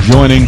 joining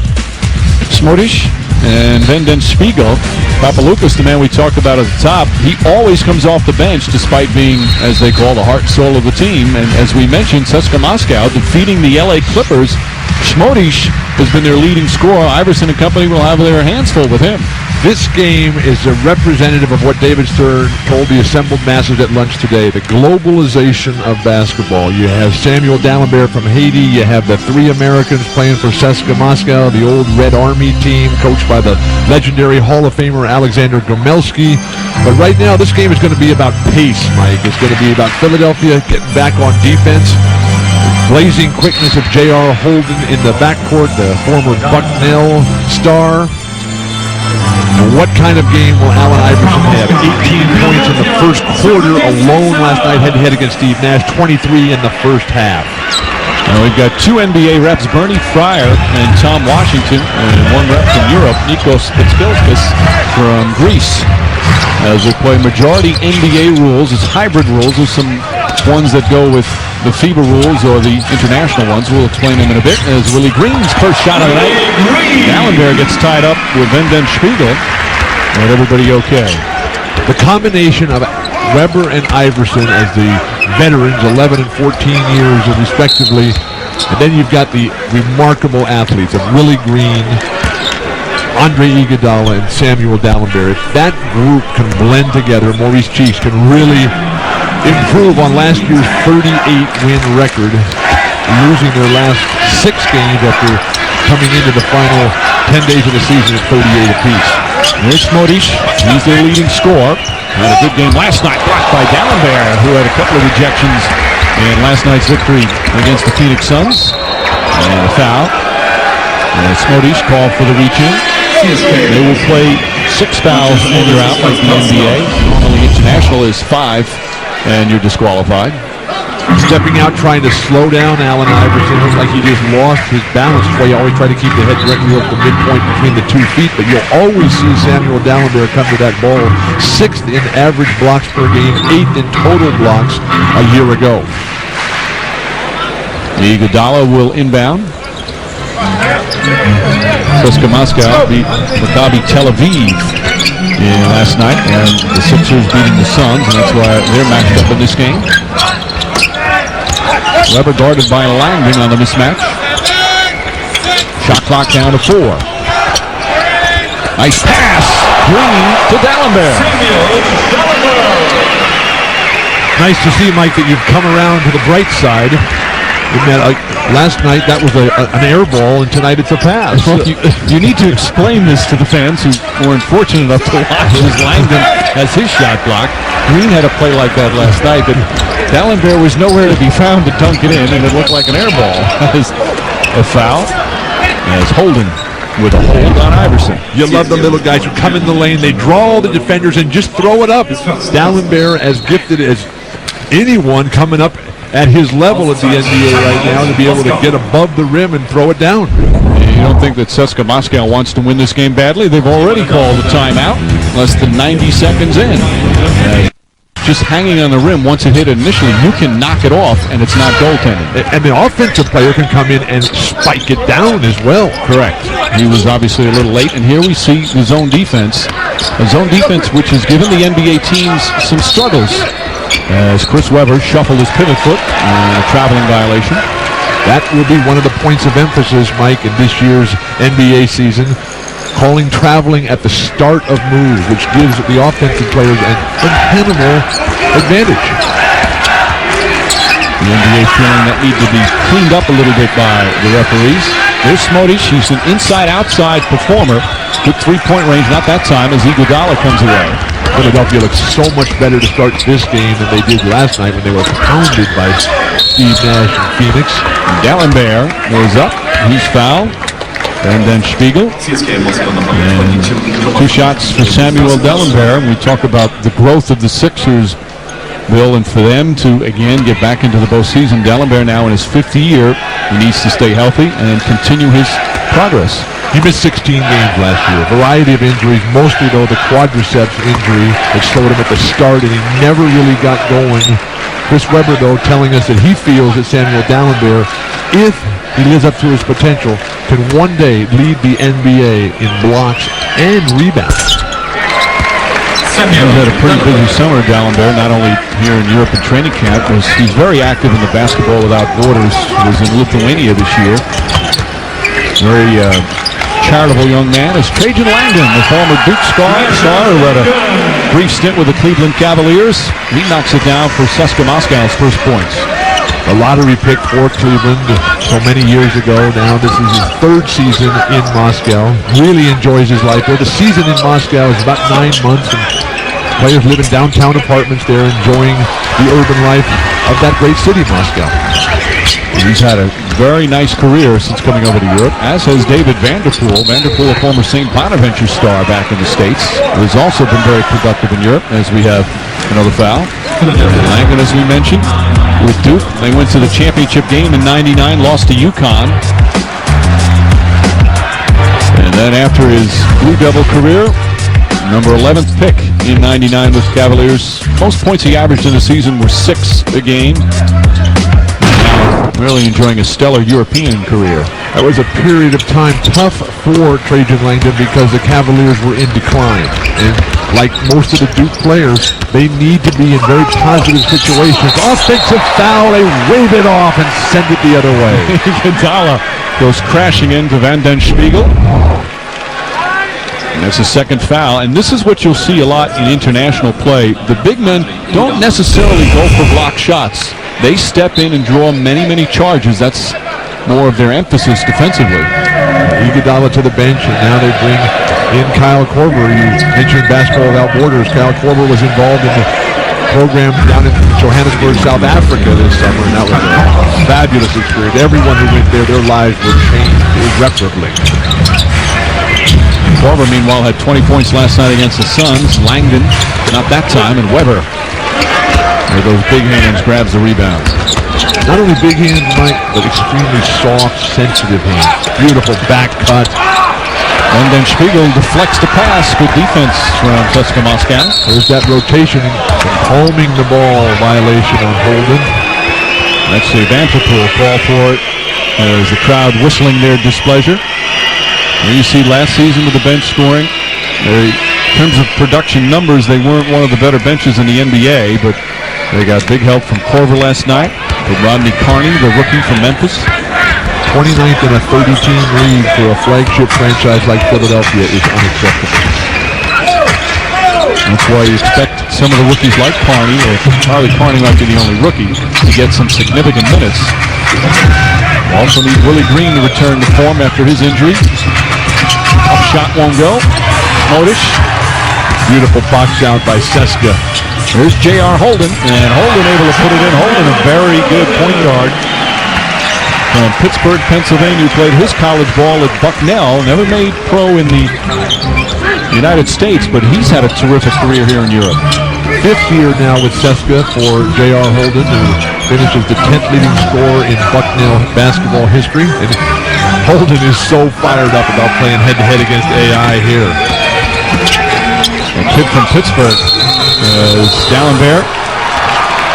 Smodis and then Špigel. Papaloukas, the man we talked about at the top, he always comes off the bench despite being, as they call, the heart and soul of the team. And as we mentioned, CSKA Moscow defeating the LA Clippers. Smodis has been their leading scorer. Iverson and company will have their hands full with him. This game is a representative of what David Stern told the assembled masses at lunch today, the globalization of basketball. You have Samuel Dalembert from Haiti. You have the three Americans playing for CSKA Moscow, the old Red Army team coached by the legendary Hall of Famer Alexander Gomelski. But right now, this game is going to be about pace, Mike. It's going to be about Philadelphia getting back on defense. Blazing quickness of J.R. Holden in the backcourt, the former Bucknell star. And what kind of game will Allen Iverson have? 18 points in the first quarter alone last night, head-to-head against Steve Nash, 23 in the first half. Now we've got two NBA reps, Bernie Fryer and Tom Washington, and one rep from Europe, Nikos Pitspilskis from Greece. As we play majority NBA rules, it's hybrid rules. There's some ones that go with the FIBA rules or the international ones. We'll explain them in a bit. As Willie Green's first shot of the night, Dalembert gets tied up with Špigel. And everybody okay. The combination of Weber and Iverson as the veterans, 11 and 14 years respectively, and then you've got the remarkable athletes of Willie Green, Andre Igudala, and Samuel Dalembert. If that group can blend together, Maurice Cheeks can really improve on last year's 38-win record, losing their last 6 games after coming into the final 10 days of the season at 38 apiece. Here's Smodis. He's their leading scorer. Had a good game last night, blocked by Dalembert, who had a couple of rejections in last night's victory against the Phoenix Suns. And a foul. And Smodis called for the reach-in. They will play 6 fouls and you're out like the NBA. Normally international is 5 and you're disqualified. Stepping out, trying to slow down Allen Iverson. Looks like he just lost his balance. That's why you always try to keep the head directly over the midpoint between the 2 feet. But you'll always see Samuel Dalembert come to that ball. 6th in average blocks per game, 8th in total blocks a year ago. Igudala will inbound. CSKA Moscow beat Maccabi Tel Aviv last night, and the Sixers beating the Suns, and that's why they're matched up in this game. Weber guarded by Langdon on the mismatch. Shot clock down to 4. Nice pass, Green to Dalembert. Nice to see, Mike, that you've come around to the bright side. Last night that was an air ball, and tonight it's a pass. Well, you need to explain this to the fans who weren't fortunate enough to watch as Langdon has his shot blocked. Green had a play like that last night, but Dalembert was nowhere to be found to dunk it in, and it looked like an air ball. A foul as Holden with a hold on Iverson. You love the little guys who come in the lane, they draw all the defenders and just throw it up. Dalembert as gifted as anyone coming up at his level at the NBA right now to be able to get above the rim and throw it down. You don't think that CSKA Moscow wants to win this game badly? They've already called a timeout less than 90 seconds in. Just hanging on the rim, once it hit initially, you can knock it off and it's not goaltending. And the offensive player can come in and spike it down as well. Correct. He was obviously a little late, and here we see the zone defense. A zone defense which has given the NBA teams some struggles. As Chris Webber shuffled his pivot foot on a traveling violation. That will be one of the points of emphasis, Mike, in this year's NBA season. Calling traveling at the start of moves, which gives the offensive players an untenable advantage. The NBA feeling that need to be cleaned up a little bit by the referees. There's Smodis. He's an inside-outside performer. Good three-point range, not that time, as Igudala comes away. Philadelphia looks so much better to start this game than they did last night when they were pounded by Steve Nash and Phoenix. Dalembert goes up. He's fouled. And then Špigel. And 2 shots for Samuel Dalembert. We talk about the growth of the Sixers, Bill, and for them to, again, get back into the postseason. Dalembert now in his 5th year. He needs to stay healthy and continue his progress. He missed 16 games last year. A variety of injuries, mostly, though, the quadriceps injury that slowed him at the start, and he never really got going. Chris Webber, though, telling us that he feels that Samuel Dalembert, if he lives up to his potential, can one day lead the NBA in blocks and rebounds. He's had a pretty busy summer, Дэлемберт, not only here in Europe in training camp, but he's very active in the Basketball Without Borders. He was in Lithuania this year. Very charitable young man is Trajan Langdon, the former Duke star who had a brief stint with the Cleveland Cavaliers. He knocks it down for CSKA Moscow's first points. A lottery pick for Cleveland so many years ago. Now this is his third season in Moscow. Really enjoys his life there. The season in Moscow is about 9 months, and players live in downtown apartments there, enjoying the urban life of that great city, Moscow. He's had a very nice career since coming over to Europe, as has David Vanterpool. Vanterpool, a former St. Bonaventure star back in the States, who's also been very productive in Europe, as we have another foul. Langdon, as we mentioned, with Duke. They went to the championship game in '99, lost to UConn. And then after his Blue Devil career, number 11th pick in '99 with Cavaliers. Most points he averaged in the season were 6 a game. Now really enjoying a stellar European career. That was a period of time tough for Trajan Langdon because the Cavaliers were in decline. And like most of the Duke players, they need to be in very positive situations. Offensive foul, they wave it off and send it the other way. Igуодала goes crashing into Van den Spiegel. And that's a second foul. And this is what you'll see a lot in international play. The big men don't necessarily go for block shots. They step in and draw many, many charges. That's more of their emphasis defensively. Igуодала to the bench, and now they bring in Kyle Korver. You mentioned Basketball Without Borders. Kyle Korver was involved in the program down in Johannesburg, South Africa this summer, and that was a fabulous experience. Everyone who went there, their lives were changed irreparably. Korver, meanwhile, had 20 points last night against the Suns. Langdon, not that time, and Weber, with those big hands, grabs the rebound. Not only big hands, Mike, but extremely soft, sensitive hands. Beautiful back cut. And then Spiegel deflects the pass. Good defense from CSKA Moscow. There's that rotation, homing the ball violation on Holden. Let's see, Vanterpool call for it. There's the crowd whistling their displeasure. And you see last season with the bench scoring, in terms of production numbers, they weren't one of the better benches in the NBA, but they got big help from Korver last night. With Rodney Carney, the rookie from Memphis. 29th in a 30-team league for a flagship franchise like Philadelphia is unacceptable. That's why you expect some of the rookies like Carney, or Charlie Carney might be the only rookie, to get some significant minutes. Also need Willie Green to return to form after his injury. Up shot won't go. Smodis. Beautiful box out by CSKA. Here's J.R. Holden, and Holden able to put it in. Holden, a very good point guard from Pittsburgh, Pennsylvania, who played his college ball at Bucknell. Never made pro in the United States, but he's had a terrific career here in Europe. 5th year now with CSKA for J.R. Holden, who finishes the 10th leading scorer in Bucknell basketball history. And Holden is so fired up about playing head-to-head against AI here. A kid from Pittsburgh is Дэлемберт.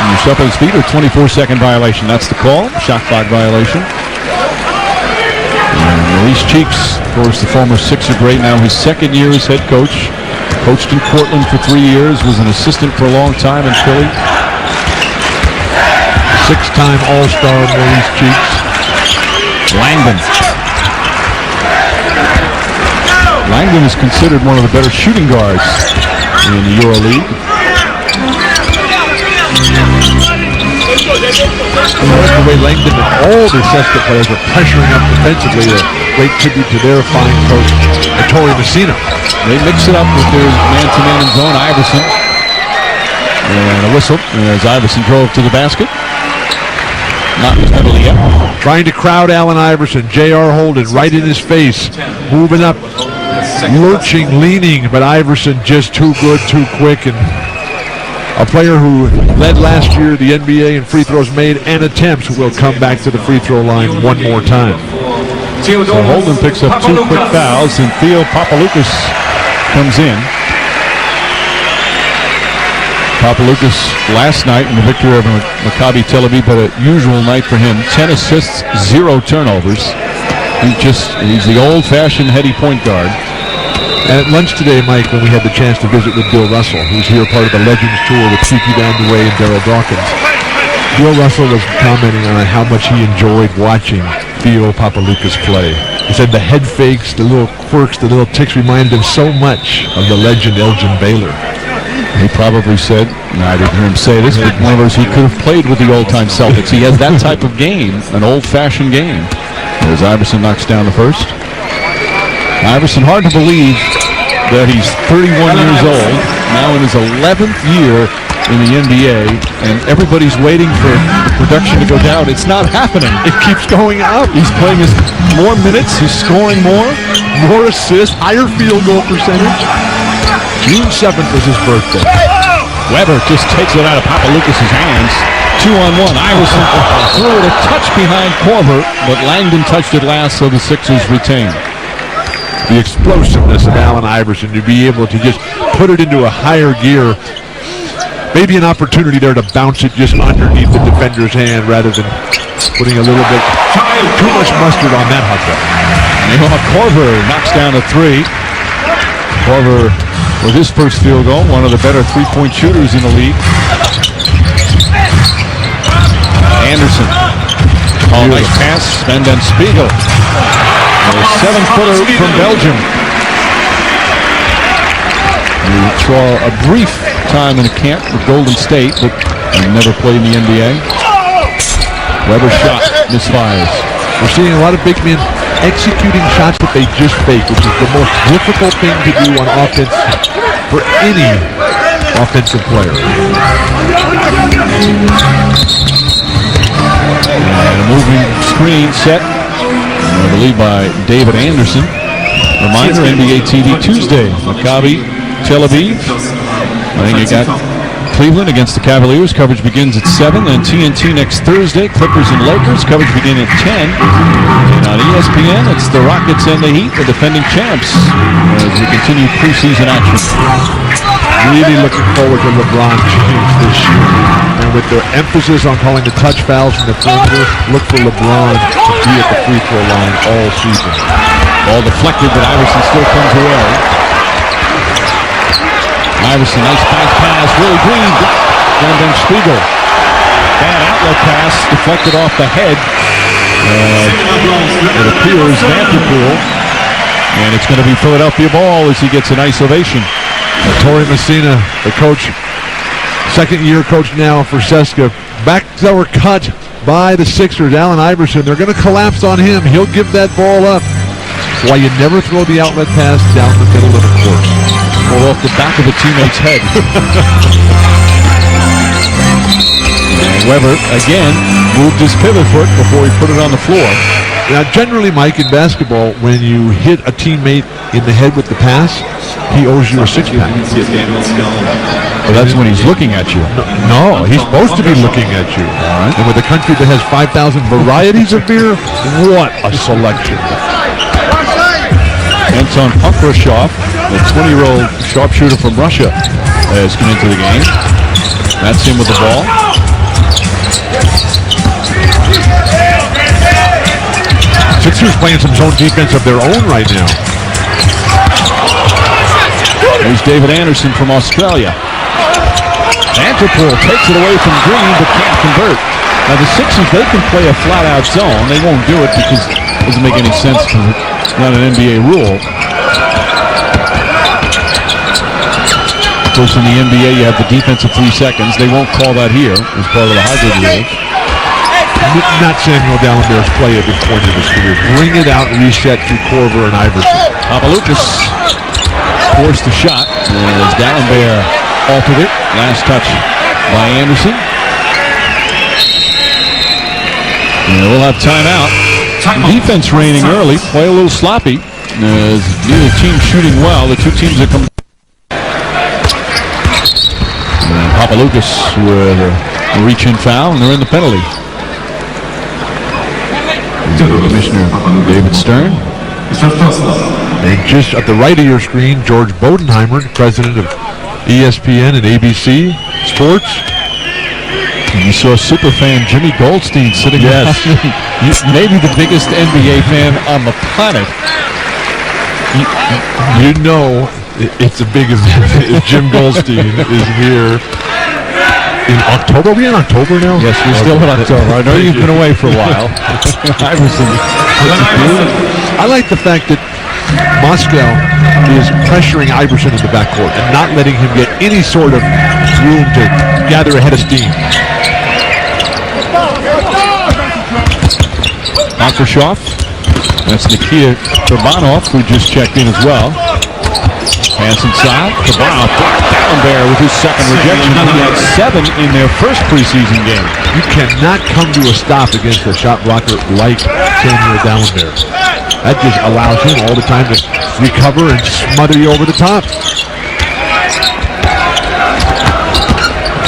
He's up on his feet, a 24-second violation. That's the call. Shot clock violation. And Maurice Cheeks, of course, the former Sixer great, now his second year as head coach. Coached in Portland for 3 years, was an assistant for a long time in Philly. 6-time All-Star Maurice Cheeks. Langdon. Langdon is considered one of the better shooting guards in the EuroLeague. The way Langdon and all the CSKA players are pressuring up defensively, a great tribute to their fine coach, Ettore Messina. They mix it up with their man-to-man and zone. Iverson. And a whistle as Iverson drove to the basket. Not the penalty yet. Trying to crowd Allen Iverson. J.R. Holden right in his face. Moving up. Lurching, leaning, but Iverson just too good, too quick, and a player who led last year the NBA in free throws made and attempts will come back to the free throw line one more time. So Holden picks up 2 quick fouls, and Theo Papaloukas comes in. Papaloukas last night in the victory over Maccabi Tel Aviv, but a usual night for him. 10 assists, 0 turnovers. He's the old-fashioned heady point guard. And at lunch today, Mike, when we had the chance to visit with Bill Russell, who's here part of the Legends Tour with Kiki Vandeweghe and Daryl Dawkins, Bill Russell was commenting on how much he enjoyed watching Theo Papaloukas play. He said the head fakes, the little quirks, the little ticks reminded him so much of the legend Elgin Baylor. He probably said, and I didn't hear him say this, but one of those he could have played with the old-time Celtics. He has that type of game, an old-fashioned game. As Iverson knocks down the first. Iverson, hard to believe that he's 31 years old, now in his 11th year in the NBA, and everybody's waiting for the production to go down. It's not happening. It keeps going up. He's playing more minutes, he's scoring more assists, higher field goal percentage. June 7th was his birthday. Weber just takes it out of Papaloukas' hands. 2-on-1. Iverson threw it a touch behind Korver, but Langdon touched it last, so the Sixers retain. The explosiveness of Allen Iverson to be able to just put it into a higher gear. Maybe an opportunity there to bounce it just underneath the defender's hand rather than putting a little bit too much mustard on that hot dog. Korver knocks down a three. Korver with his first field goal, one of the better three-point shooters in the league. Anderson. Oh, nice pass. And then Špigel. A 7-footer from Belgium. He saw a brief time in a camp with Golden State, but never played in the NBA. Weber shot misfires. We're seeing a lot of big men executing shots that they just fake, which is the most difficult thing to do on offense for any offensive player. And a moving screen set, I believe, by David Anderson. Reminder, NBA TV Tuesday, Maccabi Tel Aviv. I think you got Cleveland against the Cavaliers. Coverage begins at 7. Then TNT next Thursday, Clippers and Lakers. Coverage begins at 10. And on ESPN, it's the Rockets and the Heat, the defending champs, as we continue preseason action. Really looking forward to LeBron James this year. And with their emphasis on calling the touch fouls from the perimeter, look for LeBron to be at the free throw line all season. Ball deflected, but Iverson still comes away. Iverson, nice pass, Willie Green, and then Špigel. Bad outlet pass, deflected off the head. It appears Vantipul, and it's going to be Philadelphia ball as he gets a nice ovation. Torrey Messina, the coach, second-year coach now for CSKA. Backs that were cut by the Sixers, Allen Iverson. They're going to collapse on him. He'll give that ball up. That's why you never throw the outlet pass down the middle of the court. Or off the back of a teammate's head. And Weber, again, moved his pivot foot before he put it on the floor. Now, generally, Mike, in basketball, when you hit a teammate in the head with the pass, he owes you a six-pack. Well, that's when he's looking at you. No, he's supposed to be looking at you. All right. And with a country that has 5,000 varieties of beer, what a selection. Anton Pokrashov, the 20-year-old sharpshooter from Russia, has come into the game. That's him with the ball. Sixers playing some zone defense of their own right now. There's David Anderson from Australia. Vantipul takes it away from Green, but can't convert. Now the Sixers, they can play a flat-out zone. They won't do it because it doesn't make any sense because it's not an NBA rule. Of course, in the NBA, you have the defense of 3 seconds. They won't call that here as part of the hybrid rule. Not Samuel Dallenberg's play at this point in his career. Bring it out, reset to Korver and Iverson. Papaloukas forced the shot as Dallenberg altered it. Last touch by Anderson. And we'll have timeout. Defense reigning early. Play a little sloppy. As neither team shooting well. The two teams are coming. And Papaloukas with a reach-in foul, and they're in the penalty. Commissioner David Stern. And just at the right of your screen, George Bodenheimer, president of ESPN and ABC, Sports. And you saw superfan Jimmy Goldstein sitting Yes. maybe the biggest NBA fan on the planet. You know it's a big event if Jim Goldstein is here in October. Are we in October now? Yes, we're still in October. I know you've been away for a while. Iverson. I like the fact that Moscow is pressuring Iverson in the backcourt and not letting him get any sort of room to gather a head of steam. Makarshoff. That's Nikita Turbanov, who just checked in as well. Pass inside. Turbanov down there with his second rejection. He had 7 in their first preseason game. You cannot come to a stop against a shot blocker like Samuel Dalembert. That just allows him all the time to recover and smother you over the top.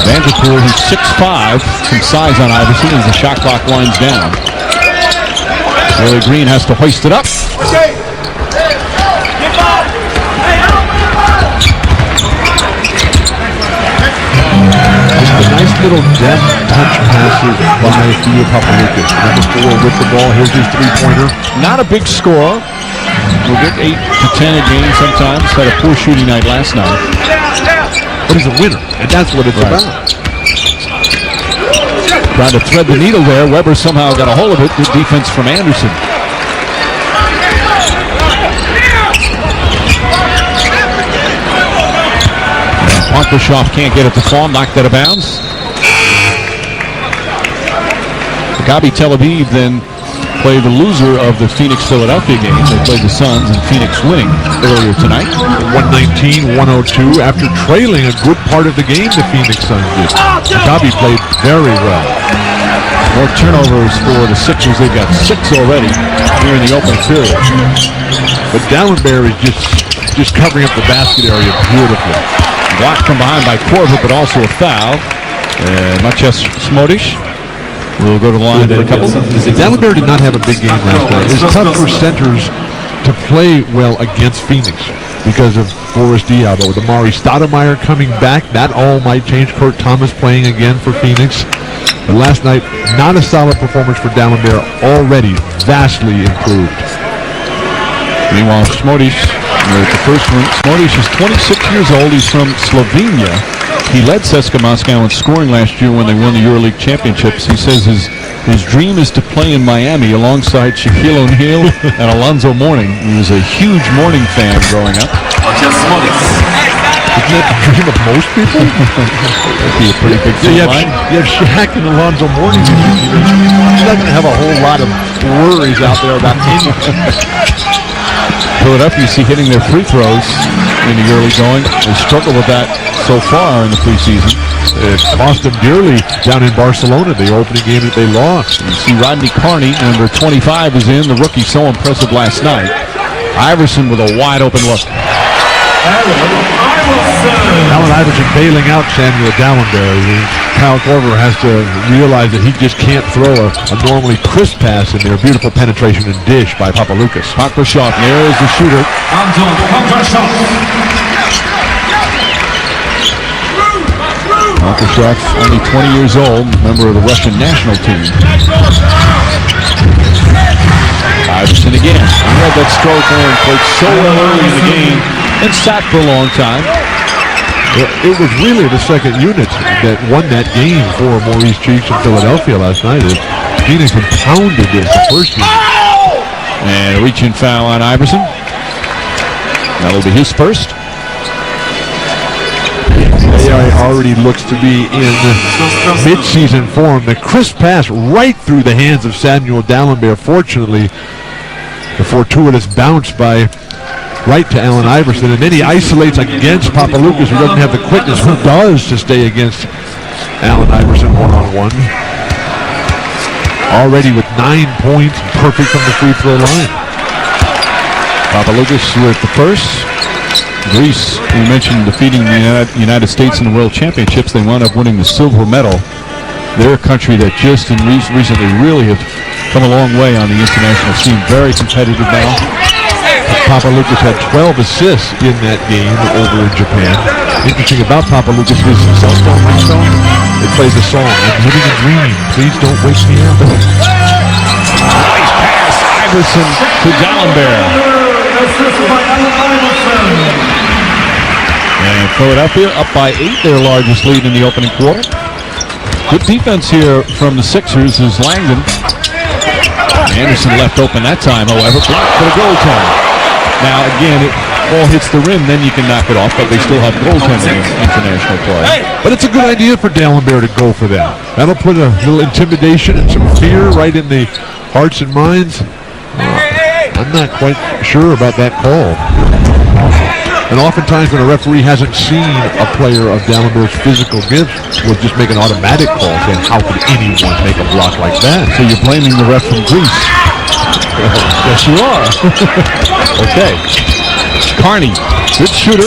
Vanterpul, who's 6'5", some size on Iverson as the shot clock winds down. Willie Green has to hoist it up. Just a nice little deft touch passes by Theo Papaloukas. Number 4 with the ball. Here's his three-pointer. Not a big score. We'll get 8 to 10 a game sometimes. Had a poor shooting night last night. But he's a winner, and that's what it's about. Trying to thread the needle there. Weber somehow got a hold of it. Good defense from Anderson. Makarshoff can't get it to fall. Knocked out of bounds. Maccabi Tel Aviv then play the loser of the Phoenix-Philadelphia game. They played the Suns, and Phoenix winning earlier tonight. 119-102 after trailing a good part of the game, the Phoenix Suns did. Maccabi played very well. More turnovers for the Sixers. They've got 6 already here in the opening period. But Dalembert is just covering up the basket area beautifully. Blocked from behind by Korvert, but also a foul. Matches Smodis will go to the line for a couple. Dalembert did not have a big game last night. It's tough for centers to play well against Phoenix because of Boris Diaw. But with Amari Stoudemire coming back, that all might change. Kurt Thomas playing again for Phoenix. But last night, not a solid performance for Dalembert, already vastly improved. Meanwhile, Smodis, the first one. Smodis is 26 years old. He's from Slovenia. He led CSKA Moscow in scoring last year when they won the EuroLeague championships. He says his dream is to play in Miami alongside Shaquille O'Neal and Alonzo Mourning. He was a huge Mourning fan growing up. Isn't that the dream of most people? That'd be a pretty big team. You have Shaq and Alonzo Mourning. He's not going to have a whole lot of worries out there about anything. Philadelphia, you see, hitting their free throws in the early going. They struggle with that so far in the preseason. It cost them dearly down in Barcelona, the opening game that they lost. You see Rodney Carney, number 25, is in. The rookie so impressive last night. Iverson with a wide open look. Allen Iverson bailing out Samuel Dalembert. Kyle Korver has to realize that he just can't throw a normally crisp pass in there. Beautiful penetration and dish by Papaloukas. Makarshoff, there is the shooter. Makarshoff, only 20 years old, member of the Russian national team. Iverson again. He had that stroke and played so well early in the game and sat for a long time. It was really the second unit that won that game for Maurice Cheeks in Philadelphia last night. Phoenix impounded the first unit. And a reach-in foul on Iverson. That'll be his first. AI already looks to be in mid-season form. The crisp pass right through the hands of Samuel Dalembert. Fortunately, the fortuitous bounce by right to Allen Iverson, and then he isolates against Papaloukas, who doesn't have the quickness. Who does to stay against Allen Iverson one-on-one? Already with 9 points, perfect from the free throw line. Papaloukas with the first. Greece, we mentioned defeating the United States in the World Championships. They wound up winning the silver medal. They're a country that just recently really have come a long way on the international scene. Very competitive now. Papaloukas had 12 assists in that game over in Japan. Interesting about Papaloukas, his cell phone ringtone, it plays a song, I'm living a dream, please don't wake me up. Nice pass, Iverson to Дэлемберт. And Philadelphia up by 8, their largest lead in the opening quarter. Good defense here from the Sixers is Langdon. Anderson left open that time, however, blocked for the goaltender. Now, again, it all hits the rim, then you can knock it off, but they still have goaltending in international play. But it's a good idea for Дэлемберт to go for that. That'll put a little intimidation and some fear right in the hearts and minds. I'm not quite sure about that call. And oftentimes when a referee hasn't seen a player of Дэлемберт's physical gifts, will just make an automatic call saying, how could anyone make a block like that? So you're blaming the ref from Greece. Yes, you are. Okay. Kärni, good shooter.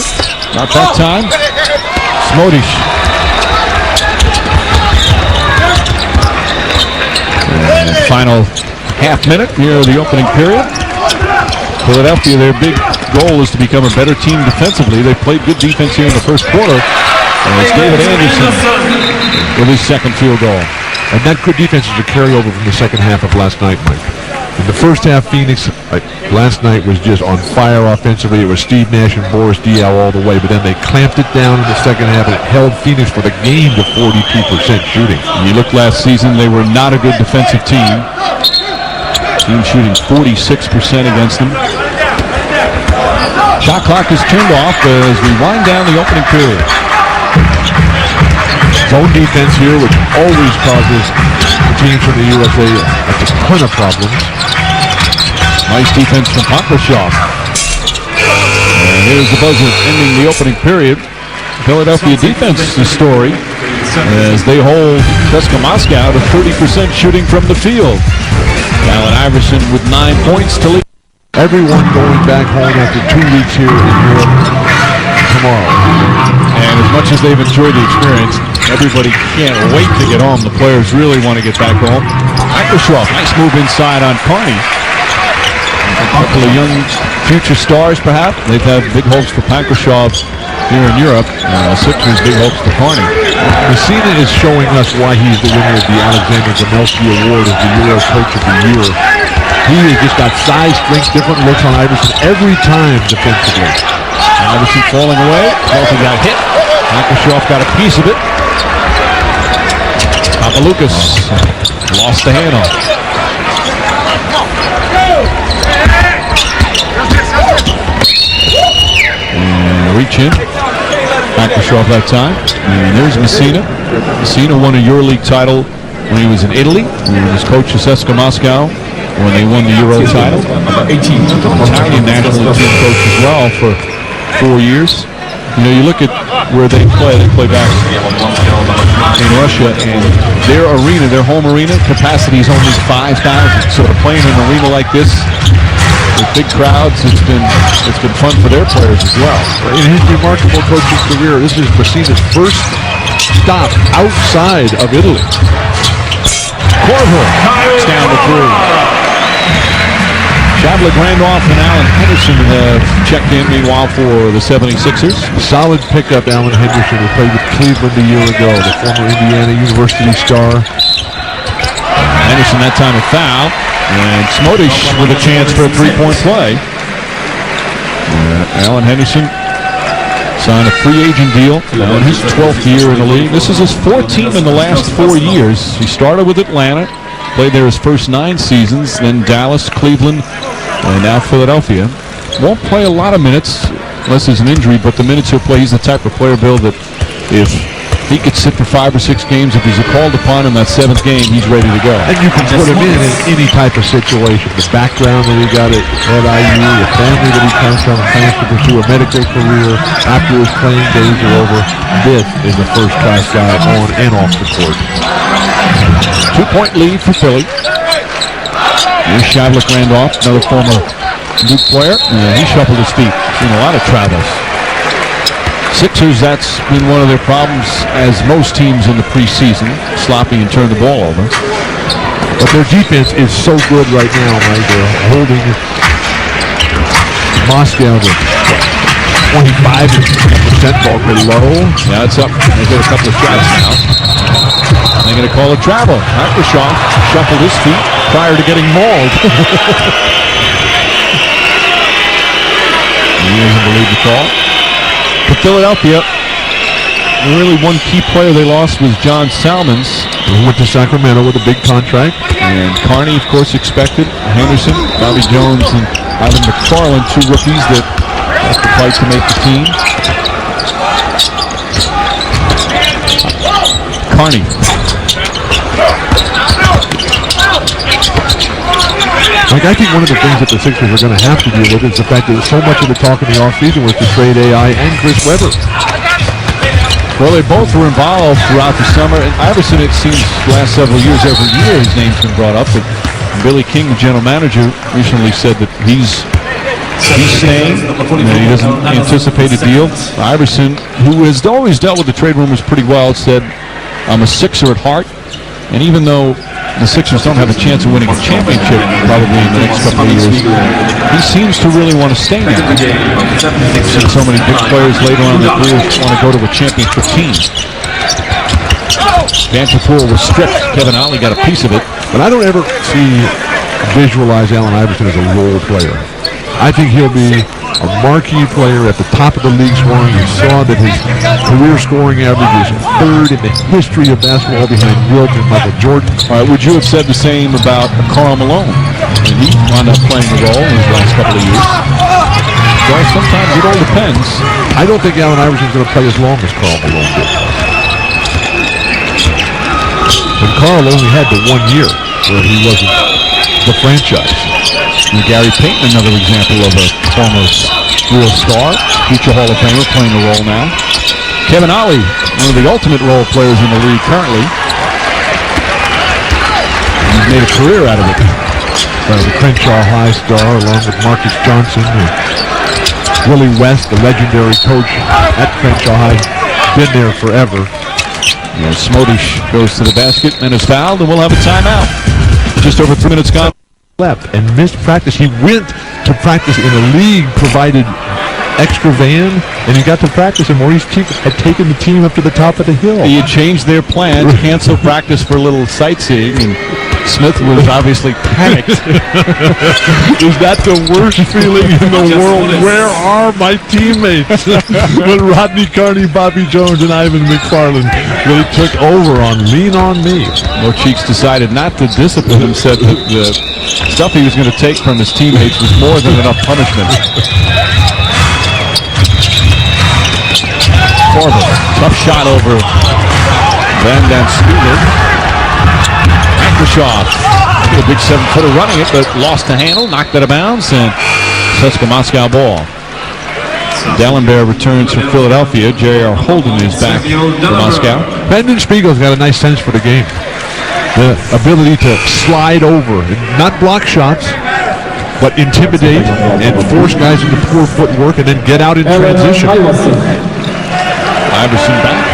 Not that time. Smodis. And final half minute here of the opening period. Philadelphia, their big goal is to become a better team defensively. They played good defense here in the first quarter. And it's David Anderson with his second field goal. And that good defense is a carryover from the second half of last night, Mike. In the first half, Phoenix, last night was just on fire offensively. It was Steve Nash and Boris Diaw all the way, but then they clamped it down in the second half and it held Phoenix for the game to 42% shooting. You look last season, they were not a good defensive team. Team shooting 46% against them. Shot clock is turned off as we wind down the opening period. Zone defense here, which always causes the teams from the USA a ton of problems. Nice defense from Papaloukas. And here's the buzzer ending the opening period. Philadelphia defense is the story as they hold CSKA Moscow to 30% shooting from the field. Allen Iverson with 9 points to lead. Everyone going back home after 2 weeks here in Europe tomorrow. And as much as they've enjoyed the experience, everybody can't wait to get home. The players really want to get back home. Papaloukas, nice move inside on Kärni. A couple of young future stars, perhaps. They've had big hopes for Papaloukas here in Europe. Sixers big hopes for Kärni. Messina is showing us why he's the winner of the Alexander Gamelski Award as the Euro Coach of the Year. He has just got size, strength, different looks on Iverson every time defensively. Iverson falling away. Kelton got hit. Papaloukas got a piece of it. Papaloukas lost the handle. And reach in. Papaloukas that time. And there's Messina. Messina won a EuroLeague title when he was in Italy. He was coach of CSKA Moscow when they won the Euro title. Italian national team coach as well for 4 years. You know, you look at where they play back in Russia, and their arena, their home arena, capacity is only 5,000. So to play in an arena like this with big crowds, it's been fun for their players as well. In his remarkable coaching career, this is Messina's first stop outside of Italy. Korvер knocks down the three. Shavlik Randolph and Alan Henderson have checked in, meanwhile, for the 76ers. Solid pickup, Alan Henderson, who played with Cleveland a year ago, the former Indiana University star. Henderson that time a foul, and Smodis with a chance for a three-point play. Alan Henderson signed a free agent deal now in his 12th year in the league. This is his fourth team in the last 4 years. He started with Atlanta, played there his first 9 seasons, then Dallas, Cleveland, and now Philadelphia. Won't play a lot of minutes unless there's an injury, but the minutes he'll play, he's the type of player, Bill, that if he could sit for 5 or 6 games, if he's called upon in that 7th game, he's ready to go. And you can put him in any type of situation. The background that he got at IU, the family that he comes from, plans to pursue a medical career after his playing days are over. This is a first-class guy on and off the court. 2-point lead for Philly. Here's Shavlik Randolph, another former Duke player. And he shuffled his feet. Seen a lot of travels. Sixers, that's been one of their problems, as most teams in the preseason, sloppy and turn the ball over. But their defense is so good right now, Mike. They're holding Moscow to 25% ball below. Now it's up. They get a couple of shots now. They're going to call a travel. Microsoft shuffled his feet prior to getting mauled. He doesn't believe the call. For Philadelphia, really one key player they lost was John Salmons. Who went to Sacramento with a big contract. And Kэрni, of course, expected. Henderson, Bobby Jones, and Ivan Macfarlane, two rookies that have to fight to make the team. Kэрni. Like, I think one of the things that the Sixers are going to have to deal with is the fact that so much of the talk in the offseason was to trade AI and Chris Webber. Well, they both were involved throughout the summer. And Iverson, it seems, last several years, every year his name's been brought up. But Billy King, the general manager, recently said that he's staying. He doesn't anticipate a deal. Iverson, who has always dealt with the trade rumors pretty well, said, "I'm a Sixer at heart." And even though the Sixers don't have a chance of winning a championship probably in the next couple of years, he seems to really want to stay now. I've seen so many big players later on in their careers want to go to a championship team. Vanterpul was stripped. Kevin Ollie got a piece of it. But I don't ever visualize Allen Iverson as a role player. I think he'll be a marquee player at the top of the league scoring. You saw that his career scoring average is third in the history of basketball behind Wilt and Michael Jordan. All right, would you have said the same about Karl Malone? And he wound up playing a role in his last couple of years. Well, sometimes it all depends. I don't think Allen Iverson's going to play as long as Karl Malone did. And Karl only had the 1 year where he wasn't the franchise. And Gary Payton, another example of a former real star, future Hall of Famer, playing a role now. Kevin Ollie, one of the ultimate role players in the league currently. And he's made a career out of it. The Crenshaw High star, along with Marcus Johnson, and Willie West, the legendary coach at Crenshaw High, been there forever. Smodиш goes to the basket and is fouled, and we'll have a timeout. Just over 3 minutes gone. Left and missed practice. He went to practice in a league provided extra van, and he got to practice, and Maurice Cheek had taken the team up to the top of the hill. He had changed their plan to cancel practice for a little sightseeing, and Smith was obviously panicked. Is that the worst feeling in the world? Where are my teammates? When Rodney Kэрni, Bobby Jones, and Ivan Macfarlane really took over on Lean On Me. Well, Cheeks decided not to discipline him, said that the stuff he was going to take from his teammates was more than enough punishment. Korvер, tough shot over Van Dam Spieler. A big 7-footer running it, but lost the handle, knocked out of bounds, and CSKA Moscow ball. Дэлемберт returns for Philadelphia. J.R. Holden is back for Moscow. Brendan Spiegel's got a nice sense for the game. The ability to slide over, not block shots, but intimidate and force guys into poor footwork and then get out in transition. Iverson back.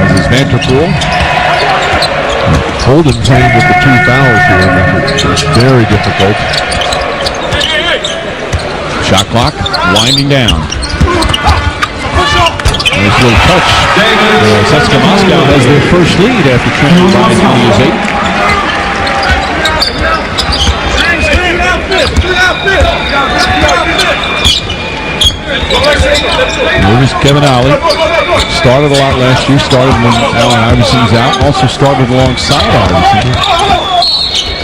As is Vanterpul. Holden playing with the 2 fouls here makes it very difficult. Shot clock winding down. Nice little touch. CSKA Moscow has their first lead after trailing by as many as 8. Here's Kevin Ollie. Started a lot last year. Started when Allen Iverson's out. Also started alongside Iverson.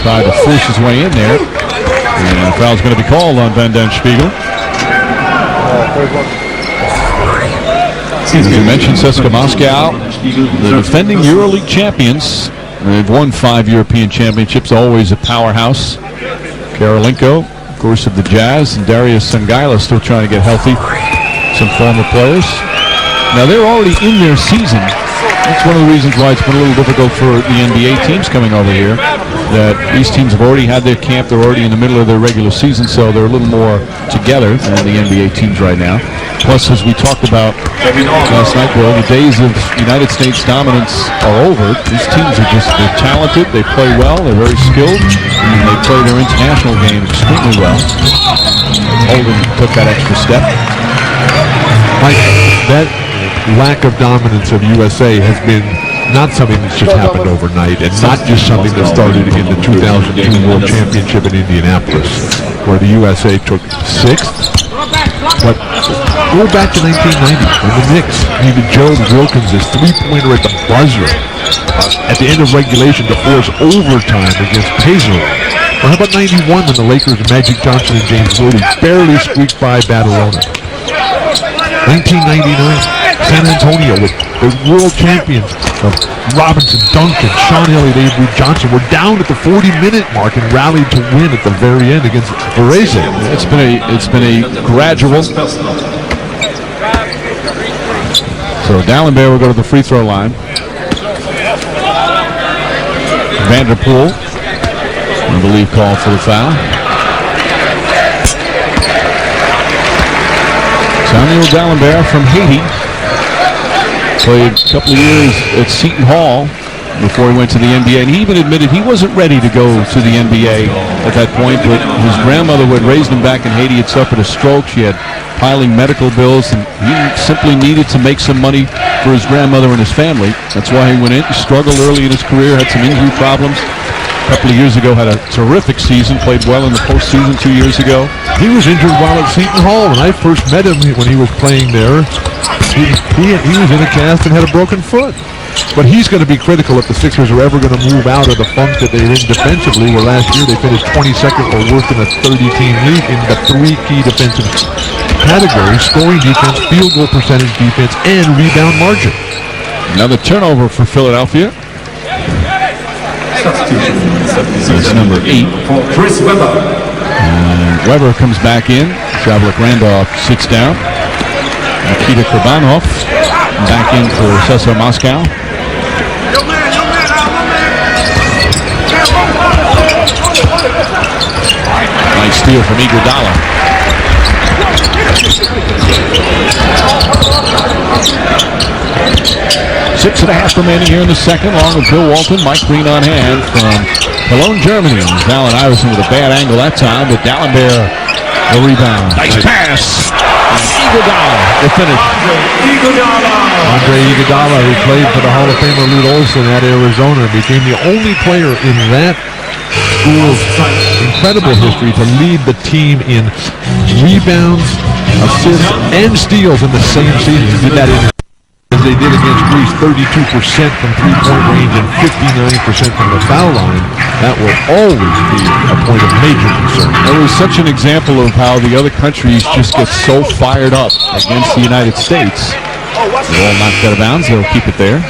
Tried to force his way in there. And the foul's going to be called on Van Den Spiegel. As you mentioned, CSKA Moscow, the defending EuroLeague champions. They've won 5 European championships. Always a powerhouse. Karolinko, of course, of the Jazz, and Darius Sangaila still trying to get healthy. Some former players. Now they're already in their season. That's one of the reasons why it's been a little difficult for the NBA teams coming over here. that these teams have already had their camp. They're already in the middle of their regular season, so they're a little more together than the NBA teams right now. Plus, as we talked about last night, Bill, the days of United States dominance are over. These teams are they're talented, they play well, they're very skilled, and they play their international game extremely well. Holden took that extra step. Mike, that lack of dominance of USA has been not something that's just happened overnight, and not just something that started in the 2002 World Championship in Indianapolis, where the USA took 6th. But go back to 1990 when the Knicks needed Joe Wilkins' three-pointer at the buzzer at the end of regulation to force overtime against Paisley. Or how about 91 when the Lakers, Magic Johnson and James Worthy barely squeaked by Badalona? 1999, San Antonio with the world champions of Robinson, Duncan, Sean Elliott, Avery Johnson were down at the 40-minute mark and rallied to win at the very end against Varese. It's been a gradual. So Dalembert will go to the free throw line. Vanderpool, I believe, called for the foul. Samuel Dalembert from Haiti. Played a couple of years at Seton Hall before he went to the NBA, and he even admitted he wasn't ready to go to the NBA at that point, but his grandmother who had raised him back in Haiti had suffered a stroke. She had piling medical bills, and he simply needed to make some money for his grandmother and his family. That's why he went in. He struggled early in his career, had some injury problems. A couple of years ago, had a terrific season, played well in the postseason 2 years ago. He was injured while at Seton Hall. When I first met him, when he was playing there, he was in a cast and had a broken foot. But he's going to be critical if the Sixers are ever going to move out of the funk that they're in defensively, where last year they finished 22nd or worse than a 30-team league in the 3 key defensive categories: scoring defense, field goal percentage defense, and rebound margin. Another turnover for Philadelphia. That's number 8. Chris Weber. Weber comes back in. Javlik Randolph sits down. Nikita Kurbanov back in for Cesar Moscow. Nice steal from Igudala. 6.5 remaining here in the second, along with Bill Walton, Mike Green on hand from Cologne, Germany. Allen Iverson with a bad angle that time, but Dalembert the rebound. Nice pass. Igudala the finish. Andre Igudala, who played for the Hall of Famer Lute Olson at Arizona, became the only player in that school's incredible history to lead the team in rebounds, assists, and steals in the same season. He did that as they did against Greece, 32% from three-point range and 59% from the foul line. That will always be a point of major concern. It was such an example of how the other countries just get so fired up against the United States. They're all knocked out of bounds. They'll keep it there.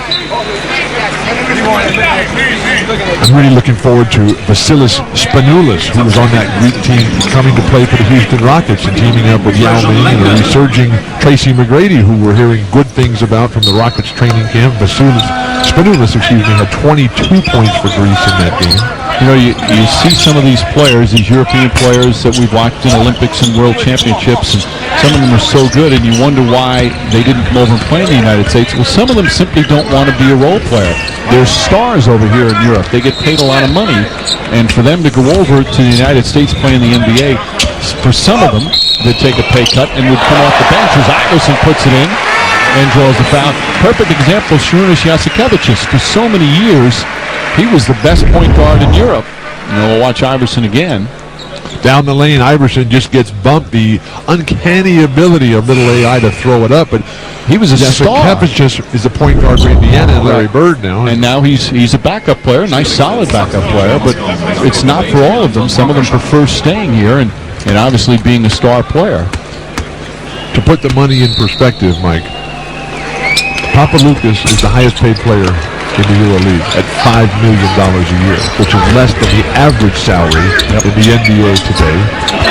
I'm really looking forward to Vasilis Spanoulis, who was on that Greek team, coming to play for the Houston Rockets and teaming up with Yao Ming and a resurging Tracy McGrady, who we're hearing good things about from the Rockets training camp. Vasilis Spanoulis, had 22 points for Greece in that game. You know, you see some of these players, these European players that we've watched in Olympics and World Championships, and some of them are so good, and you wonder why they didn't come over and play in the United States. Well, some of them simply don't want to be a role player. They're stars over here in Europe. They get paid a lot of money, and for them to go over to the United States playing the NBA, for some of them, they'd take a pay cut and would come off the bench as Iverson puts it in and draws the foul. Perfect example, Šarūnas Jasikevičius. For so many years, he was the best point guard in Europe. We'll watch Iverson again. Down the lane, Iverson just gets bumped. The uncanny ability of little AI to throw it up, but he was a star. Jasikevičius is the point guard for Indiana and Larry Bird now. And now he's a backup player, nice solid backup player, but it's not for all of them. Some of them prefer staying here and obviously being a star player. To put the money in perspective, Mike, Papaloukas is the highest paid player in the EuroLeague at $5 million a year, which is less than the average salary in the NBA today,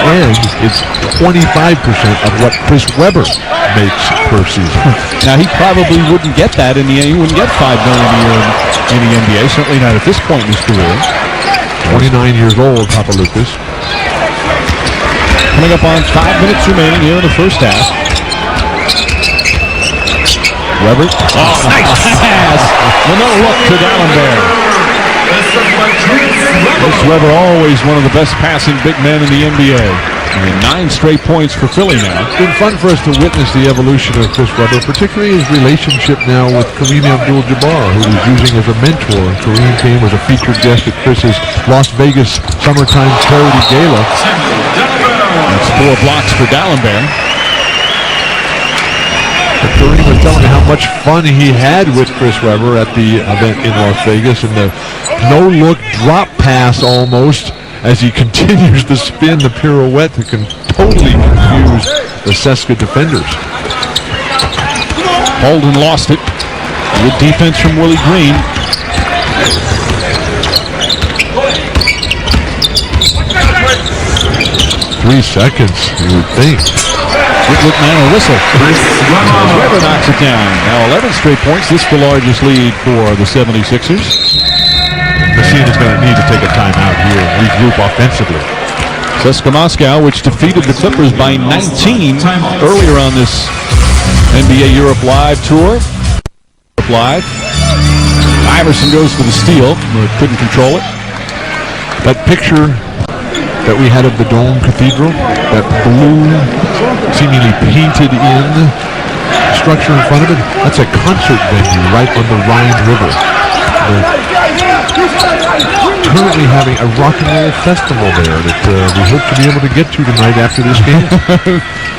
and it's 25% of what Chris Weber makes per season. Now, he probably wouldn't get that he wouldn't get $5 million a year in the NBA, certainly not at this point in his career. 29 years old, Papa Lucas. Coming up on 5 minutes remaining here in the first half. Weber. Oh, nice pass. Another look to Дэлемберт. This Weber, always one of the best passing big men in the NBA. And 9 straight points for Philly now. It's been fun for us to witness the evolution of Chris Weber, particularly his relationship now with Kareem Abdul-Jabbar, who he's using as a mentor. Kareem came as a featured guest at Chris's Las Vegas Summertime Charity Gala. That's 4 blocks for Дэлемберт. Kareem was telling me how much fun he had with Chris Weber at the event in Las Vegas, and the no-look drop pass almost as he continues to spin the pirouette that can totally confuse the CSKA defenders. Holden lost it. Good defense from Willie Green. Three seconds, you would think. Good look now, a whistle. Weber knocks it down. Now 11 straight points. This is the largest lead for the 76ers. Messina's going to need to take a timeout here and regroup offensively. CSKA Moscow, which defeated the Clippers by 19 earlier on this NBA Europe Live tour. Live. Iverson goes for the steal, but couldn't control it. That picture that we had of the Dome Cathedral, that blue, seemingly painted in structure in front of it, that's a concert venue right on the Rhine River. Currently having a rock and roll festival there that we hope to be able to get to tonight after this game.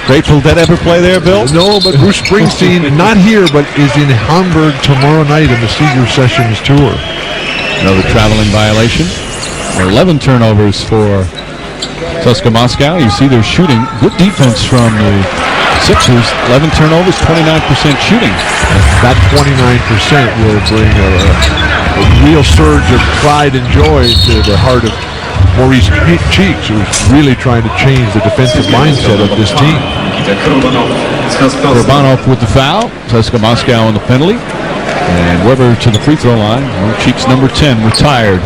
Grateful Dead ever play there, Bill? No, but Bruce Springsteen, not here, but is in Hamburg tomorrow night in the Seeger Sessions tour. Another traveling violation. 11 turnovers for CSKA Moscow. You see they're shooting. Good defense from the Sixers. 11 turnovers, 29% shooting. That 29% will bring a real surge of pride and joy to the heart of Maurice Cheeks, who's really trying to change the defensive mindset of this team. Kurbanov with the foul. CSKA Moscow on the penalty. And Weber to the free throw line. Well, Cheeks number 10 retired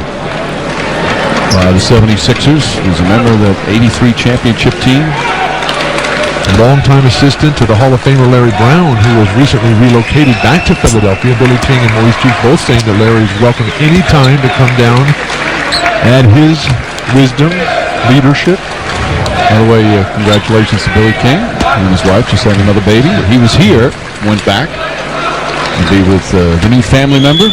by the 76ers. He's a member of the 83 championship team. A longtime assistant to the Hall of Famer Larry Brown, who was recently relocated back to Philadelphia. Billy King and Maurice Cheeks both saying that Larry's welcome any time to come down, add his wisdom, leadership. By the way, congratulations to Billy King and his wife just had another baby. He was here, went back to be with the new family member.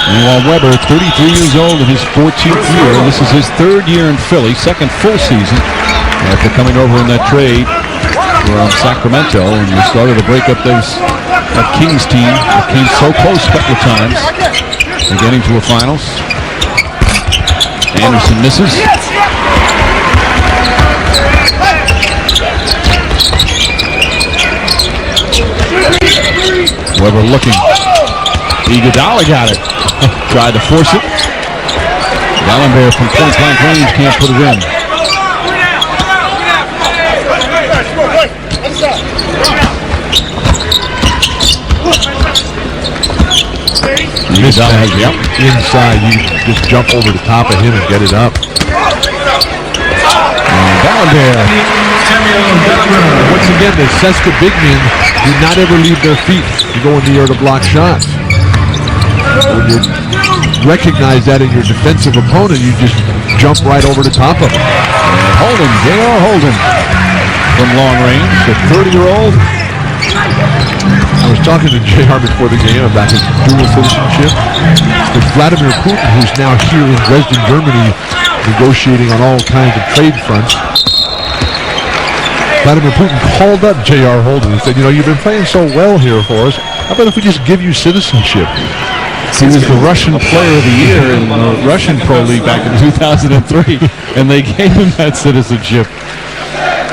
Meanwhile, Weber, 33 years old in his 14th year. This is his 3rd year in Philly, 2nd full season after coming over in that trade from Sacramento. And we started to break up that Kings team that came so close a couple of times to getting to a finals. Anderson misses. Weber looking. Igudala got it. Tried to force it. Дэлемберт from point-blank range can't put it in. Igudala has inside. You just jump over the top of him and get it up. And Дэлемберт. Once again, the CSKA big men do not ever leave their feet to go in the air to block shots. When you recognize that in your defensive opponent, you just jump right over the top of him. And Holden, J.R. Holden from long range, the 30-year-old. I was talking to J.R. before the game about his dual citizenship. With Vladimir Putin, who's now here in Dresden, Germany, negotiating on all kinds of trade fronts. Vladimir Putin called up J.R. Holden and said, you know, you've been playing so well here for us. How about if we just give you citizenship? He was the Russian Player of the Year in the Russian Pro League back in 2003, and they gave him that citizenship.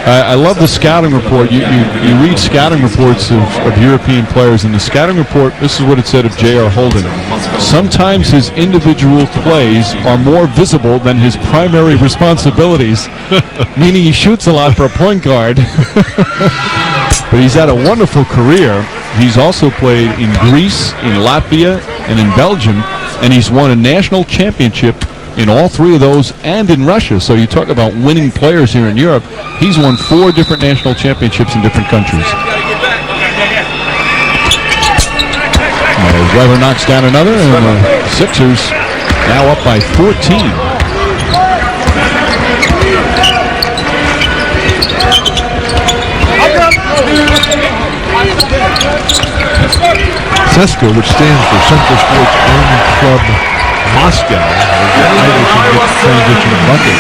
I love the scouting report. You read scouting reports of European players, and the scouting report, this is what it said of J.R. Holden. Sometimes his individual plays are more visible than his primary responsibilities, meaning he shoots a lot for a point guard. But he's had a wonderful career. He's also played in Greece, in Latvia, and in Belgium. and he's won a national championship in all 3 of those and in Russia. So you talk about winning players here in Europe. He's won 4 different national championships in different countries. Weber knocks down another, and the Sixers now up by 14. CSKA, which stands for Central Sports Army Club Moscow, Iverson gets transition bucket.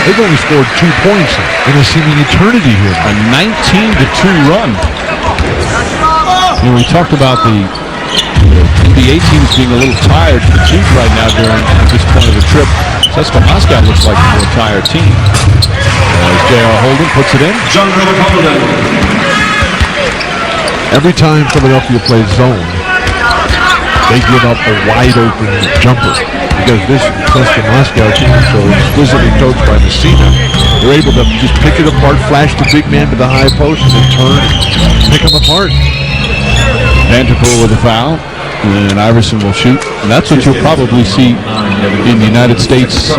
They've only scored 2 points in a seeming eternity here. A 19-2 run. You know, we talked about the NBA teams being a little tired, fatigued right now during this point of the trip. CSKA Moscow looks like a more tired team. As J.R. Holden puts it in. Every time Philadelphia plays zone, they give up a wide-open jumper. Because this CSKA Moscow team is so explicitly coached by Messina, they're able to just pick it apart, flash the big man to the high post, and then turn and pick them apart. Vanterpul with a foul, and Iverson will shoot. And that's what you'll probably see in the United States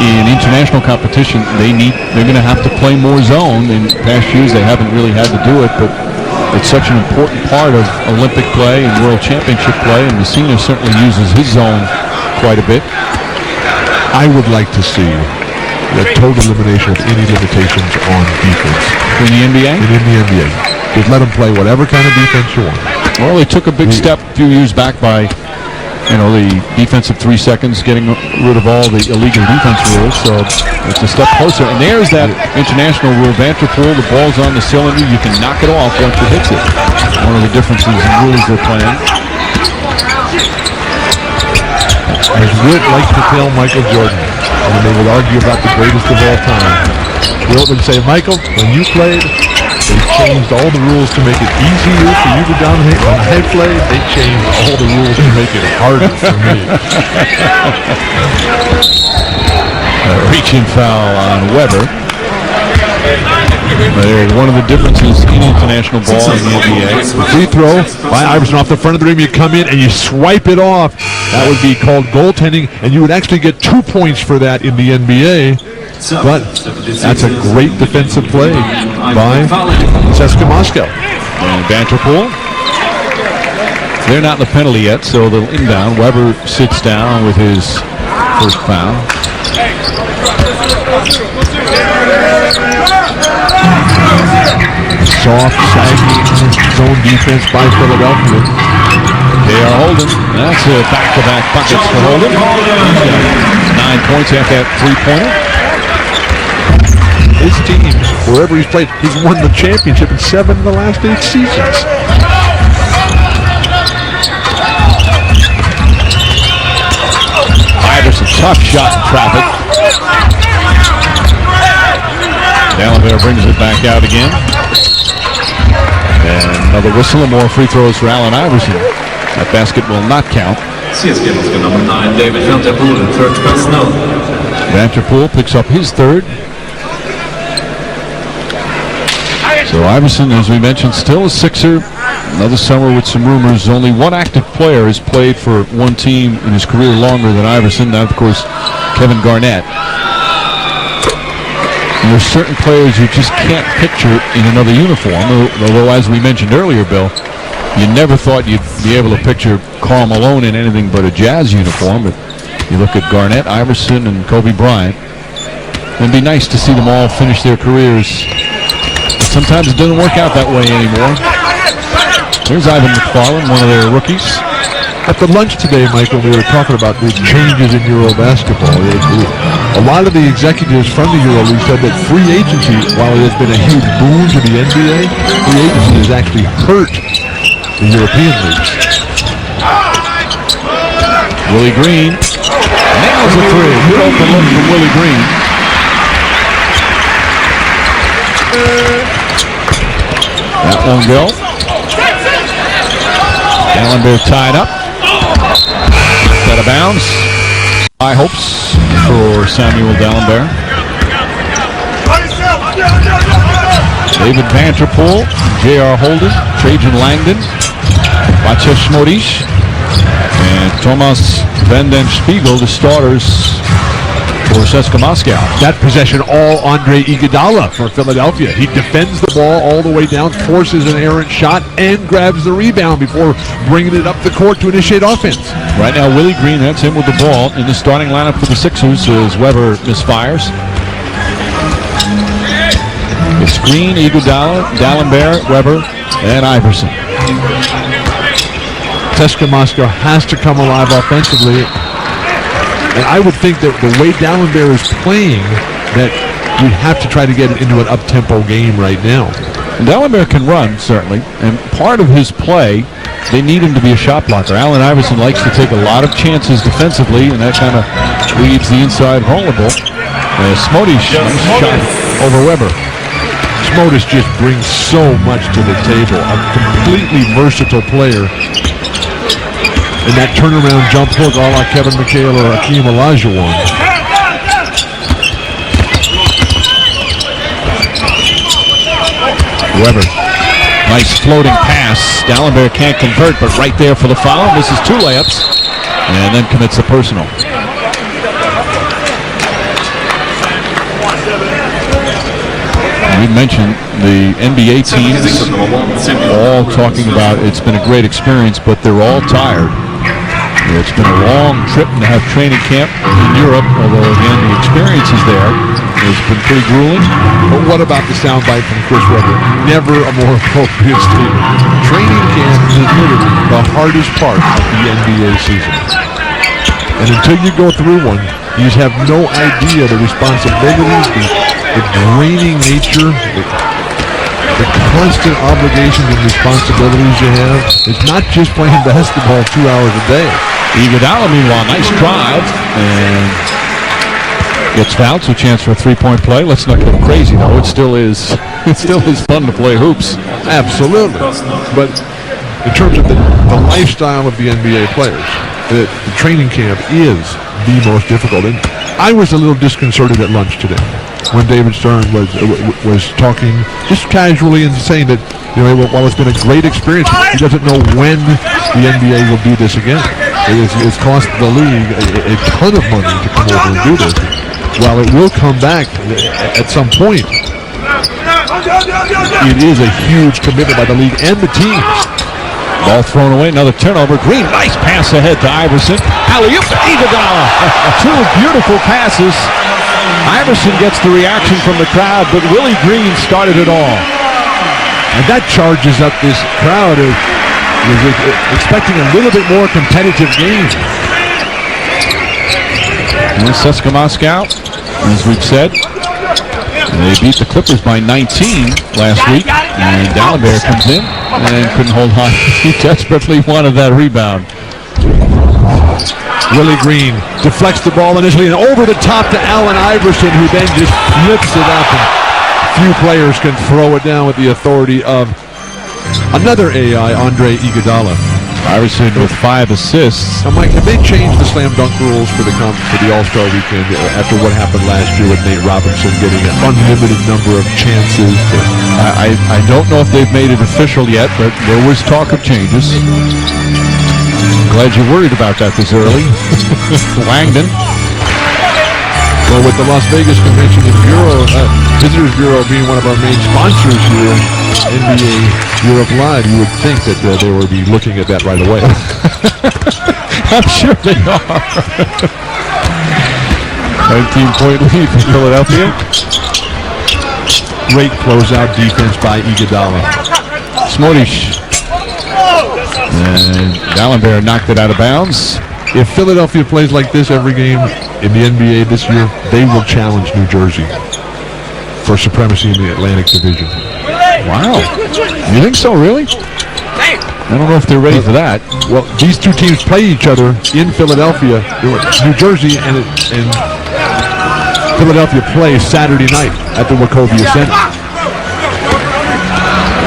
in international competition. They're going to have to play more zone. In past years, they haven't really had to do it, but it's such an important part of Olympic play and World Championship play, and Messina certainly uses his zone quite a bit. I would like to see the total elimination of any limitations on defense. In the NBA? In the NBA. Just let them play whatever kind of defense you want. Well, they took a big step a few years back by, the defensive 3 seconds, getting rid of all the illegal defense rules. So it's a step closer. And there's that international rule. Vanterpul, the ball's on the cylinder. You can knock it off once it hits it. One of the differences in rules they're playing. As Witt likes to tell Michael Jordan, when they would argue about the greatest of all time, Witt would say, Michael, when you played, they changed all the rules to make it easier for you to dominate. When I played, they changed all the rules to make it harder for me. Reaching foul on Weber. One of the differences in international ball in the NBA. Free throw by Iverson off the front of the rim. You come in and you swipe it off. That would be called goaltending, and you would actually get 2 points for that in the NBA. But that's a great defensive play by CSKA Moscow. And Vanterpul. They're not in the penalty yet, so they'll inbound. Weber sits down with his first foul. Soft, sagging zone defense by Philadelphia. J.R. Holden. That's a back-to-back buckets for Holden. He's got 9 points after that three-pointer. His team, wherever he's played, he's won the championship in 7 of the last 8 seasons. Iverson, tough shot in traffic. Дэлемберт brings it back out again. And another whistle and more free throws for Allen Iverson. That basket will not count. CSKA number 9, David Vantepul, third personal. Vantepul picks up his third. So Iverson, as we mentioned, still a Sixer. Another summer with some rumors. Only one active player has played for one team in his career longer than Iverson. That, of course, Kevin Garnett. And there's certain players you just can't picture in another uniform. Although, as we mentioned earlier, Bill, you never thought you'd be able to picture Karl Malone in anything but a Jazz uniform. But you look at Garnett, Iverson, and Kobe Bryant. It'd be nice to see them all finish their careers. But sometimes it doesn't work out that way anymore. Here's Ivan Macfarlane, one of their rookies. At the lunch today, Michael, we were talking about the changes in Euro basketball. A lot of the executives from the Euro League said that free agency, while it has been a huge boon to the NBA, free agency has actually hurt the European leagues. Willie Green nails a three. Good open look from Willie Green. That won't go. Дэлемберт tied up. Out of bounds. High hopes for Samuel Дэлемберт. David Vantepul, J.R. Holden, Trajan Langdon, Smodis, And Tomas Vanden Špigel, the starters for CSKA Moscow. That possession all Andre Igudala for Philadelphia. He defends the ball all the way down, forces an errant shot, and grabs the rebound before bringing it up the court to initiate offense. Right now, Willie Green, that's him with the ball in the starting lineup for the Sixers as Uweber misfires. It's Green, Igudala, Дэлемберт, Uweber, and Айверсон. CSKA Moscow has to come alive offensively. And I would think that the way Дэлемберт is playing, that we have to try to get it into an up-tempo game right now. Дэлемберт can run, certainly, and part of his play, they need him to be a shot blocker. Allen Iverson likes to take a lot of chances defensively, and that kind of leaves the inside vulnerable. Smodis, nice shot over Uweber. Smodis just brings so much to the table. A completely versatile player. And that turnaround jump hook a la Kevin McHale or Hakeem Olajuwon. Uweber, nice floating pass. Дэлемберт can't convert, but right there for the foul. Misses 2 layups and then commits a personal. We mentioned the NBA teams all talking about it's been a great experience, but they're all tired. It's been a long trip to have training camp in Europe, although again the experience is there. It's been pretty grueling. But what about the soundbite from Chris Webber? Never a more appropriate statement. Training camp is literally the hardest part of the NBA season. And until you go through one, you just have no idea the responsibilities, the draining nature, the constant obligations and responsibilities you have. It's not just playing basketball 2 hours a day. Igudala, meanwhile, nice drive and gets fouled, so a chance for a three-point play. Let's not go crazy though. It still is fun to play hoops. Absolutely. But in terms of the lifestyle of the NBA players, the training camp is the most difficult. And I was a little disconcerted at lunch today when David Stern was talking just casually and saying that, you know, while it's been a great experience, he doesn't know when the NBA will do this again. It's cost the league a ton of money to come over and do this. While it will come back at some point, it is a huge commitment by the league and the teams. Ball thrown away, another turnover. Green, nice pass ahead to Iverson. Alley-oop to Igudala. 2 beautiful passes. Iverson gets the reaction from the crowd, but Willie Green started it all. And that charges up this crowd who was expecting a little bit more competitive game. And CSKA Moscow, as we've said, they beat the Clippers by 19 last week, and Дэлемберт comes in and couldn't hold on. He desperately wanted that rebound. Willie Green deflects the ball initially and over the top to Allen Iverson, who then just flips it up. And few players can throw it down with the authority of another AI, Andre Igudala. Iverson with 5 assists. Now, Mike, have they changed the slam dunk rules for the All-Star weekend after what happened last year with Nate Robinson getting an unlimited number of chances? I don't know if they've made it official yet, but there was talk of changes. Glad you're worried about that this early. Langdon. Well, with the Las Vegas Convention and Visitors Bureau being one of our main sponsors here, NBA Europe Live, you would think that they would be looking at that right away. I'm sure they are. 19-point lead for Philadelphia. Great closeout defense by Igudala. Smodis. And Дэлемберт knocked it out of bounds. If Philadelphia plays like this every game in the NBA this year, they will challenge New Jersey for supremacy in the Atlantic Division. Wow. You think so, really? I don't know if they're ready for that. Well, these two teams play each other in Philadelphia. New Jersey and Philadelphia play Saturday night at the Wachovia Center.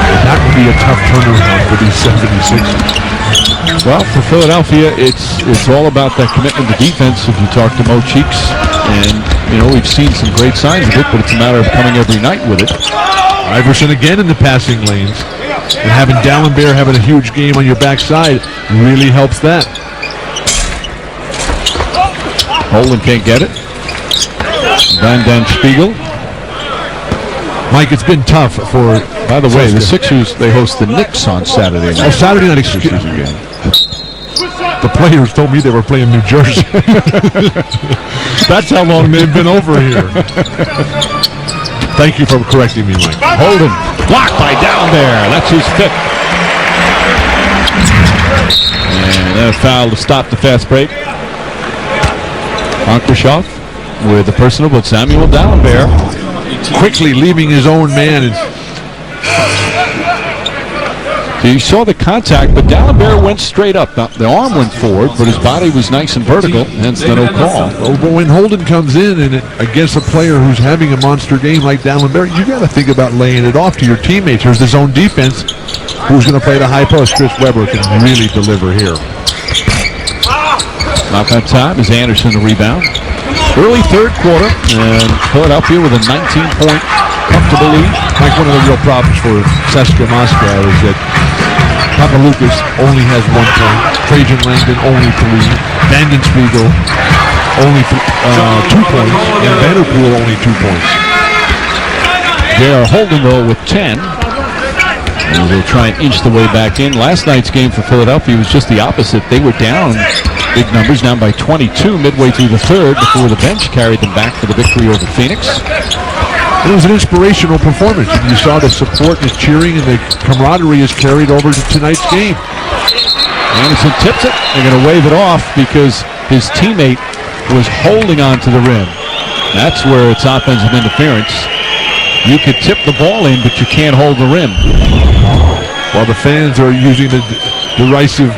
And that would be a tough turnaround for these 76ers. Well, for Philadelphia, it's all about that commitment to defense. If you talk to Mo Cheeks, and you know we've seen some great signs of it, but it's a matter of coming every night with it. Iverson again in the passing lanes. And having Дэлемберт having a huge game on your backside really helps that. Holden can't get it. Van Špigel. Mike, it's been tough for. By the way, the Sixers, they host the Knicks on Saturday night. Oh, Saturday night, excuse me. The players told me they were playing New Jersey. That's how long they've been over here. Thank you for correcting me, Mike. Holden, blocked by Дэлемберт. That's his fifth. And then a foul to stop the fast break. Ankrashoff with the personal, but Samuel Дэлемберт quickly leaving his own man. You saw the contact, but Дэлемберт went straight up. The arm went forward, but his body was nice and vertical, hence the no call. Oh, but when Holden comes in and against a player who's having a monster game like Дэлемберт, you got to think about laying it off to your teammates. There's the zone defense. Who's going to play the high post? Chris Webber can really deliver here. Not that time as Anderson the rebound. Early third quarter, and Philadelphia with a 19-point comfortable lead. Like one of the real problems for CSKA Moscow is that Papaloukas only has 1 point, Trajan Langdon only 3, Vanden Spiegel only 2 points, and Vanterpool only 2 points. They are holding though with 10. And they'll try and inch the way back in. Last night's game for Philadelphia was just the opposite. They were down big numbers, down by 22 midway through the third before the bench carried them back for the victory over Phoenix. It was an inspirational performance. You saw the support, the cheering, and the camaraderie is carried over to tonight's game. Anderson tips it. They're going to wave it off because his teammate was holding on to the rim. That's where it's offensive interference. You could tip the ball in, but you can't hold the rim. While the fans are using the derisive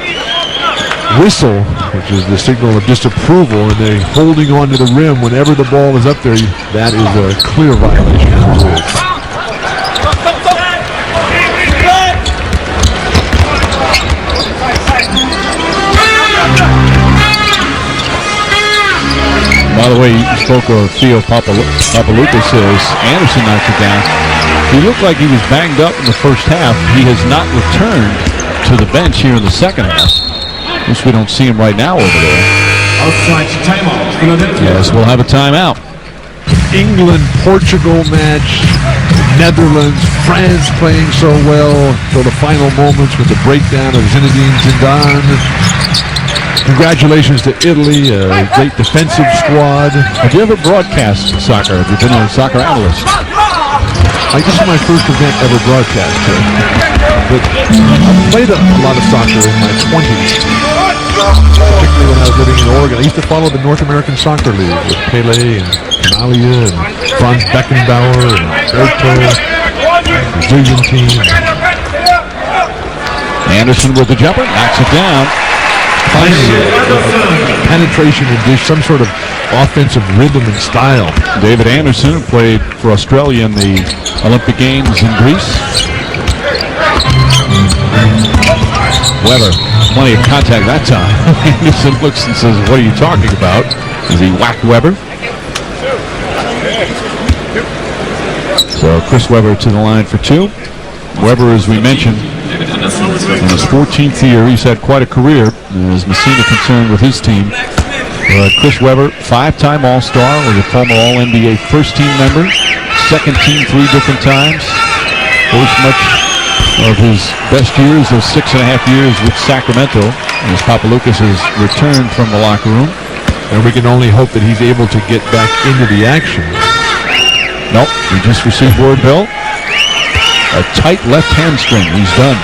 whistle, which is the signal of disapproval, and they're holding on to the rim whenever the ball is up there, that is a clear violation of the rules. By the way, you spoke of Theo Papaloukas says Anderson knocked it down. He looked like he was banged up in the first half. He has not returned to the bench here in the second half. At least we don't see him right now over there. Yes, we'll have a timeout. England-Portugal match. Netherlands, France playing so well until the final moments with the breakdown of Zinedine Zidane. Congratulations to Italy, a great defensive squad. Have you ever broadcast soccer? Have you been a soccer analyst? This is my first event ever broadcast. But I played a lot of soccer in my 20s, particularly when I was living in Oregon. I used to follow the North American Soccer League with Pele and Malia and Franz Beckenbauer and Berto, the Brazilian team. Anderson with the jumper, knocks it down. Penetration and some sort of offensive rhythm and style. David Anderson played for Australia in the Olympic Games in Greece. Webber, plenty of contact that time. Anderson looks and says, "What are you talking about?" As he whacked Webber. So Chris Webber to the line for two. Webber, as we mentioned, in his 14th year, he's had quite a career. As Messina concerned with his team. Chris Webber, 5-time All-Star, was a former All-NBA first-team member, second team 3 different times. First much of his best years of 6.5 years with Sacramento, as Papaloukas has returned from the locker room. And we can only hope that he's able to get back into the action. Nope, he just received word, Bill. A tight left hamstring. He's done.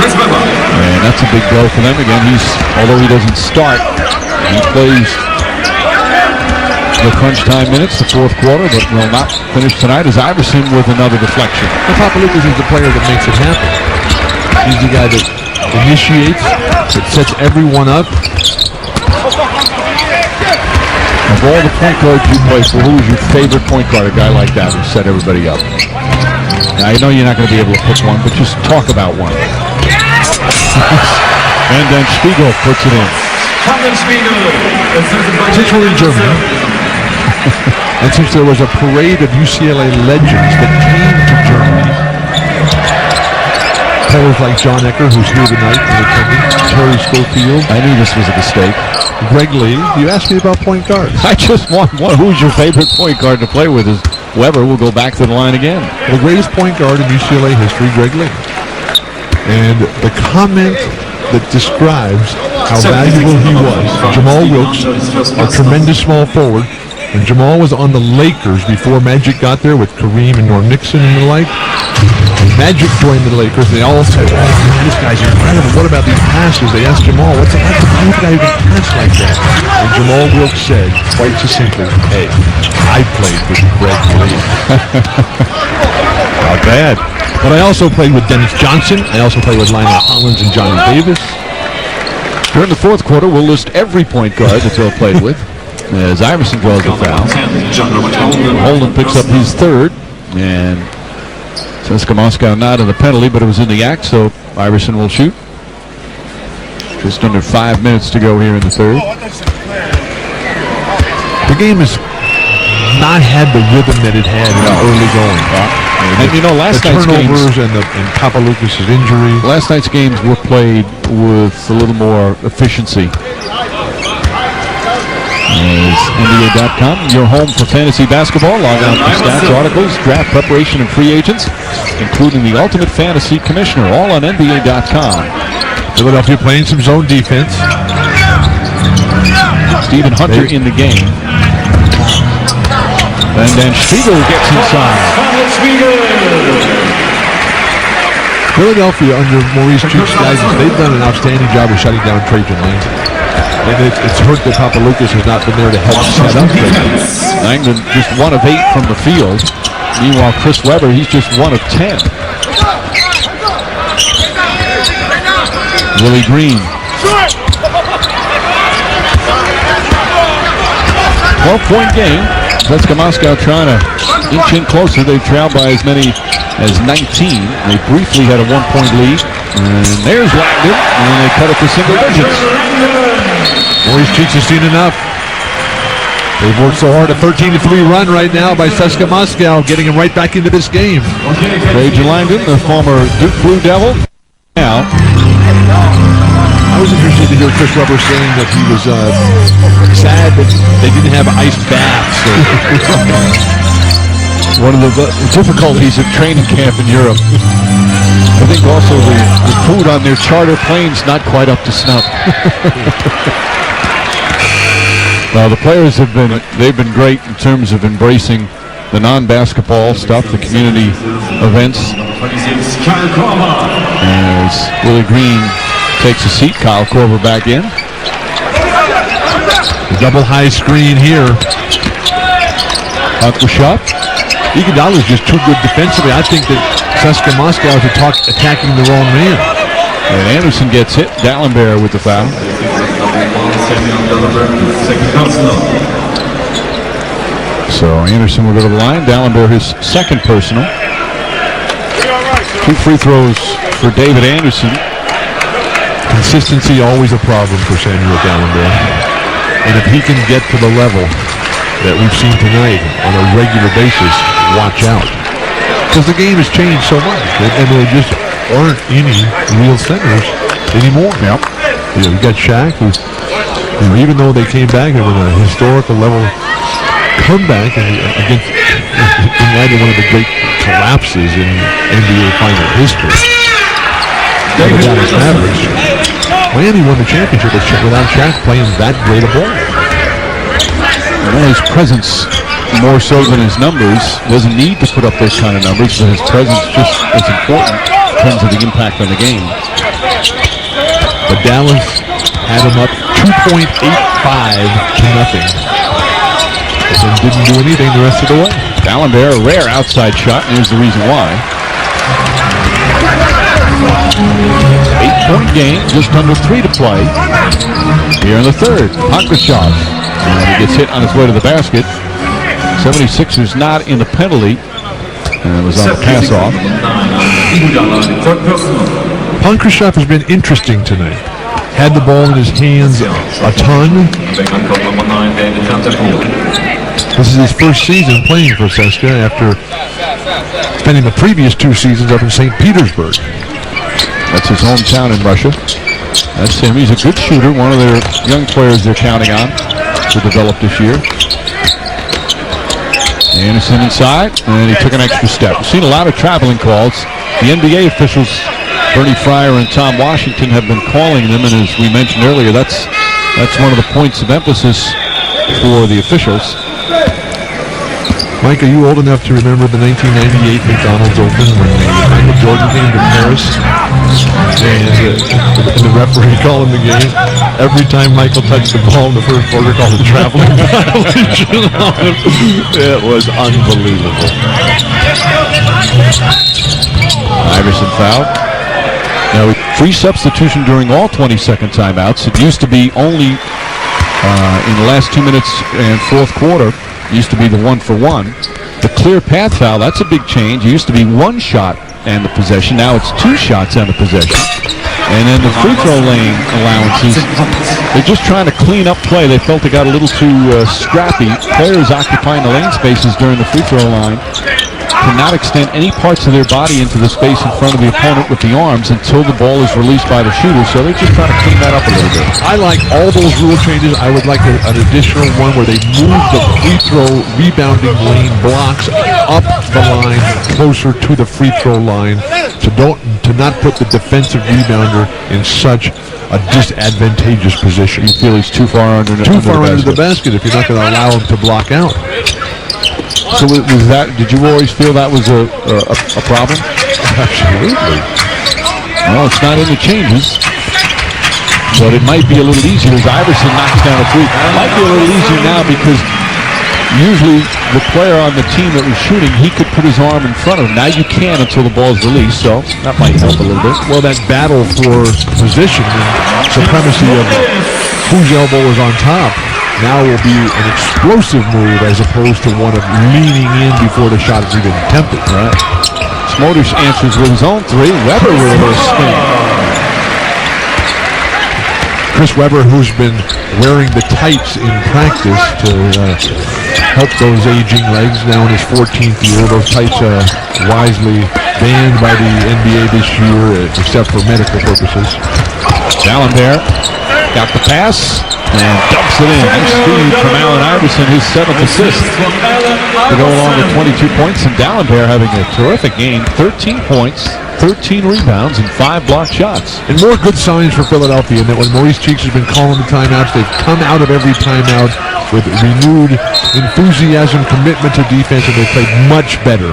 And that's a big blow for them again. Although he doesn't start, he plays the crunch time minutes, the fourth quarter, but will not finish tonight as Iverson with another deflection. And Papaloukas is the player that makes it happen. He's the guy that initiates, that sets everyone up. Of all the point guards you play for, who is your favorite point guard? A guy like that who set everybody up. Now, I know you're not going to be able to pick one, but just talk about one. And then Špigel puts it in. Since we're in Germany, And since there was a parade of UCLA legends that came to Germany, players like John Ecker, who's here tonight in attendance, Terry Schofield. I knew this was a mistake. Greg Lee. You asked me about point guards. I just want one. Who's your favorite point guard to play with? Is Weber. We'll go back to the line again. The greatest point guard in UCLA history, Greg Lee. And the comment that describes how valuable he was. Jamal Wilkes, a tremendous small forward. When Jamal was on the Lakers before Magic got there with Kareem and Norm Nixon and the like, Magic joined the Lakers. They all said, "Oh, this guy's incredible. What about these passes?" They asked Jamal, "What's it like to be a guy who can pass like that?" And Jamal Wilkes said, quite succinctly, "Hey, I played with Greg Lee." Not bad. But I also played with Dennis Johnson. I also played with Lionel Hollins and Johnny Davis. During the fourth quarter, we'll list every point guard that Phil played with. As Iverson draws the foul. Holden picks up his third. And CSKA Moscow not in the penalty, but it was in the act, so Iverson will shoot. Just under 5 minutes to go here in the third. The game has not had the rhythm that it had in the early going. And you know, last night's turnovers games, and Papa Lucas's injury. Last night's games were played with a little more efficiency. Is NBA.com, your home for fantasy basketball. Log on for stats, articles, draft preparation, and free agents, including the Ultimate Fantasy Commissioner, all on NBA.com. Philadelphia playing some zone defense. Stephen Hunter in the game. And then Špigel gets inside. Philadelphia, under Maurice Cheek's guidance, they've done an outstanding job of shutting down Trajan Langdon. And it's hurt that Papa Lucas has not been there to help set up. Langdon just 1 of 8 from the field. Meanwhile, Chris Webber, he's just 1 of 10. Willie Green. 12-point game. CSKA Moscow trying to inch in closer. They've trailed by as many as 19. They briefly had a 1-point lead. And there's Langdon. And they cut it to single digits. Maurice Cheeks has seen enough. They've worked so hard. A 13-3 run right now by CSKA Moscow, getting him right back into this game. Trajan Langdon, the former Duke Blue Devil. Now, I was interested to hear Chris Webber saying that he was sad that they didn't have ice baths. One of the difficulties of training camp in Europe. I think also the food on their charter planes not quite up to snuff. Well, the players they've been great in terms of embracing the non-basketball stuff, the community events. As Willie Green takes a seat, Kyle Korver back in. The double high screen here. Up the shot. Igudala is just too good defensively. I think that CSKA Moscow is attacking the wrong man. And Anderson gets hit. Дэлемберт with the foul. So Anderson will go to the line. Дэлемберт his second personal. 2 free throws for David Anderson. Consistency always a problem for Samuel Дэлемберт. And if he can get to the level that we've seen tonight on a regular basis, watch out. Because the game has changed so much, and there just aren't any real centers anymore. Yep. You know, you got Shaq, who, even though they came back and with a historical level comeback and against one of the great collapses in NBA final history, the Dallas Mavericks. Miami won the championship without Shaq playing that great a ball. Well, his presence more so than his numbers. Doesn't need to put up those kind of numbers, but his presence just is important in terms of the impact on the game. But Dallas had him up 2.85 to nothing. And didn't do anything the rest of the way. Дэлемберт, a rare outside shot, and here's the reason why. 8-point game, just under 3 to play. Here in the third, Pankashov. And he gets hit on his way to the basket. 76ers not in the penalty. And it was on the pass off. Pankashov has been interesting tonight. Had the ball in his hands a ton. This is his first season playing for CSKA after spending the previous 2 seasons up in St. Petersburg. That's his hometown in Russia. That's him. He's a good shooter, one of their young players they're counting on to develop this year. Anderson inside, and he took an extra step. We've seen a lot of traveling calls. The NBA officials, Bernie Fryer and Tom Washington, have been calling them, and as we mentioned earlier, that's one of the points of emphasis for the officials. Mike, are you old enough to remember the 1998 McDonald's Open when Michael Jordan came to Paris and the referee calling the game? Every time Michael touched the ball in the first quarter, called a traveling violation on him. It was unbelievable. Iverson fouled. Now, free substitution during all 20-second timeouts. It used to be only in the last 2 minutes and fourth quarter. Used to be the 1-for-1. The clear path foul, that's a big change. It used to be 1 shot and the possession. Now it's 2 shots and the possession. And then the free throw lane allowances, they're just trying to clean up play. They felt they got a little too scrappy. Players occupying the lane spaces during the free throw line cannot extend any parts of their body into the space in front of the opponent with the arms until the ball is released by the shooter. So they're just trying to clean that up a little bit. I like all those rule changes. I would like an additional one where they move the free throw rebounding lane blocks up the line closer to the free throw line to not put the defensive rebounder in such a disadvantageous position. You feel he's too far under the basket if you're not going to allow him to block out. So was that? Did you always feel that was a problem? Absolutely. Well, it's not in the changes, but it might be a little easier as Iverson knocks down a three. It might be a little easier now because usually the player on the team that was shooting, he could put his arm in front of him. Now you can't until the ball is released, so that might help a little bit. Well, that battle for position and supremacy of whose elbow is on top now will be an explosive move as opposed to one of leaning in before the shot is even attempted. Right. Smodis answers with his own three. Weber with a spin. Chris Weber, who's been wearing the tights in practice to help those aging legs, now in his 14th year. Those tights wisely banned by the NBA this year, except for medical purposes. Dalembert got the pass and dumps it in. Nice speed from Allen Iverson, his 7th assist to go along with 22 points. And Dalembert having a terrific game, 13 points, 13 rebounds, and 5 blocked shots. And more good signs for Philadelphia in that when Maurice Cheeks has been calling the timeouts, they've come out of every timeout with renewed enthusiasm, commitment to defense, and they've played much better.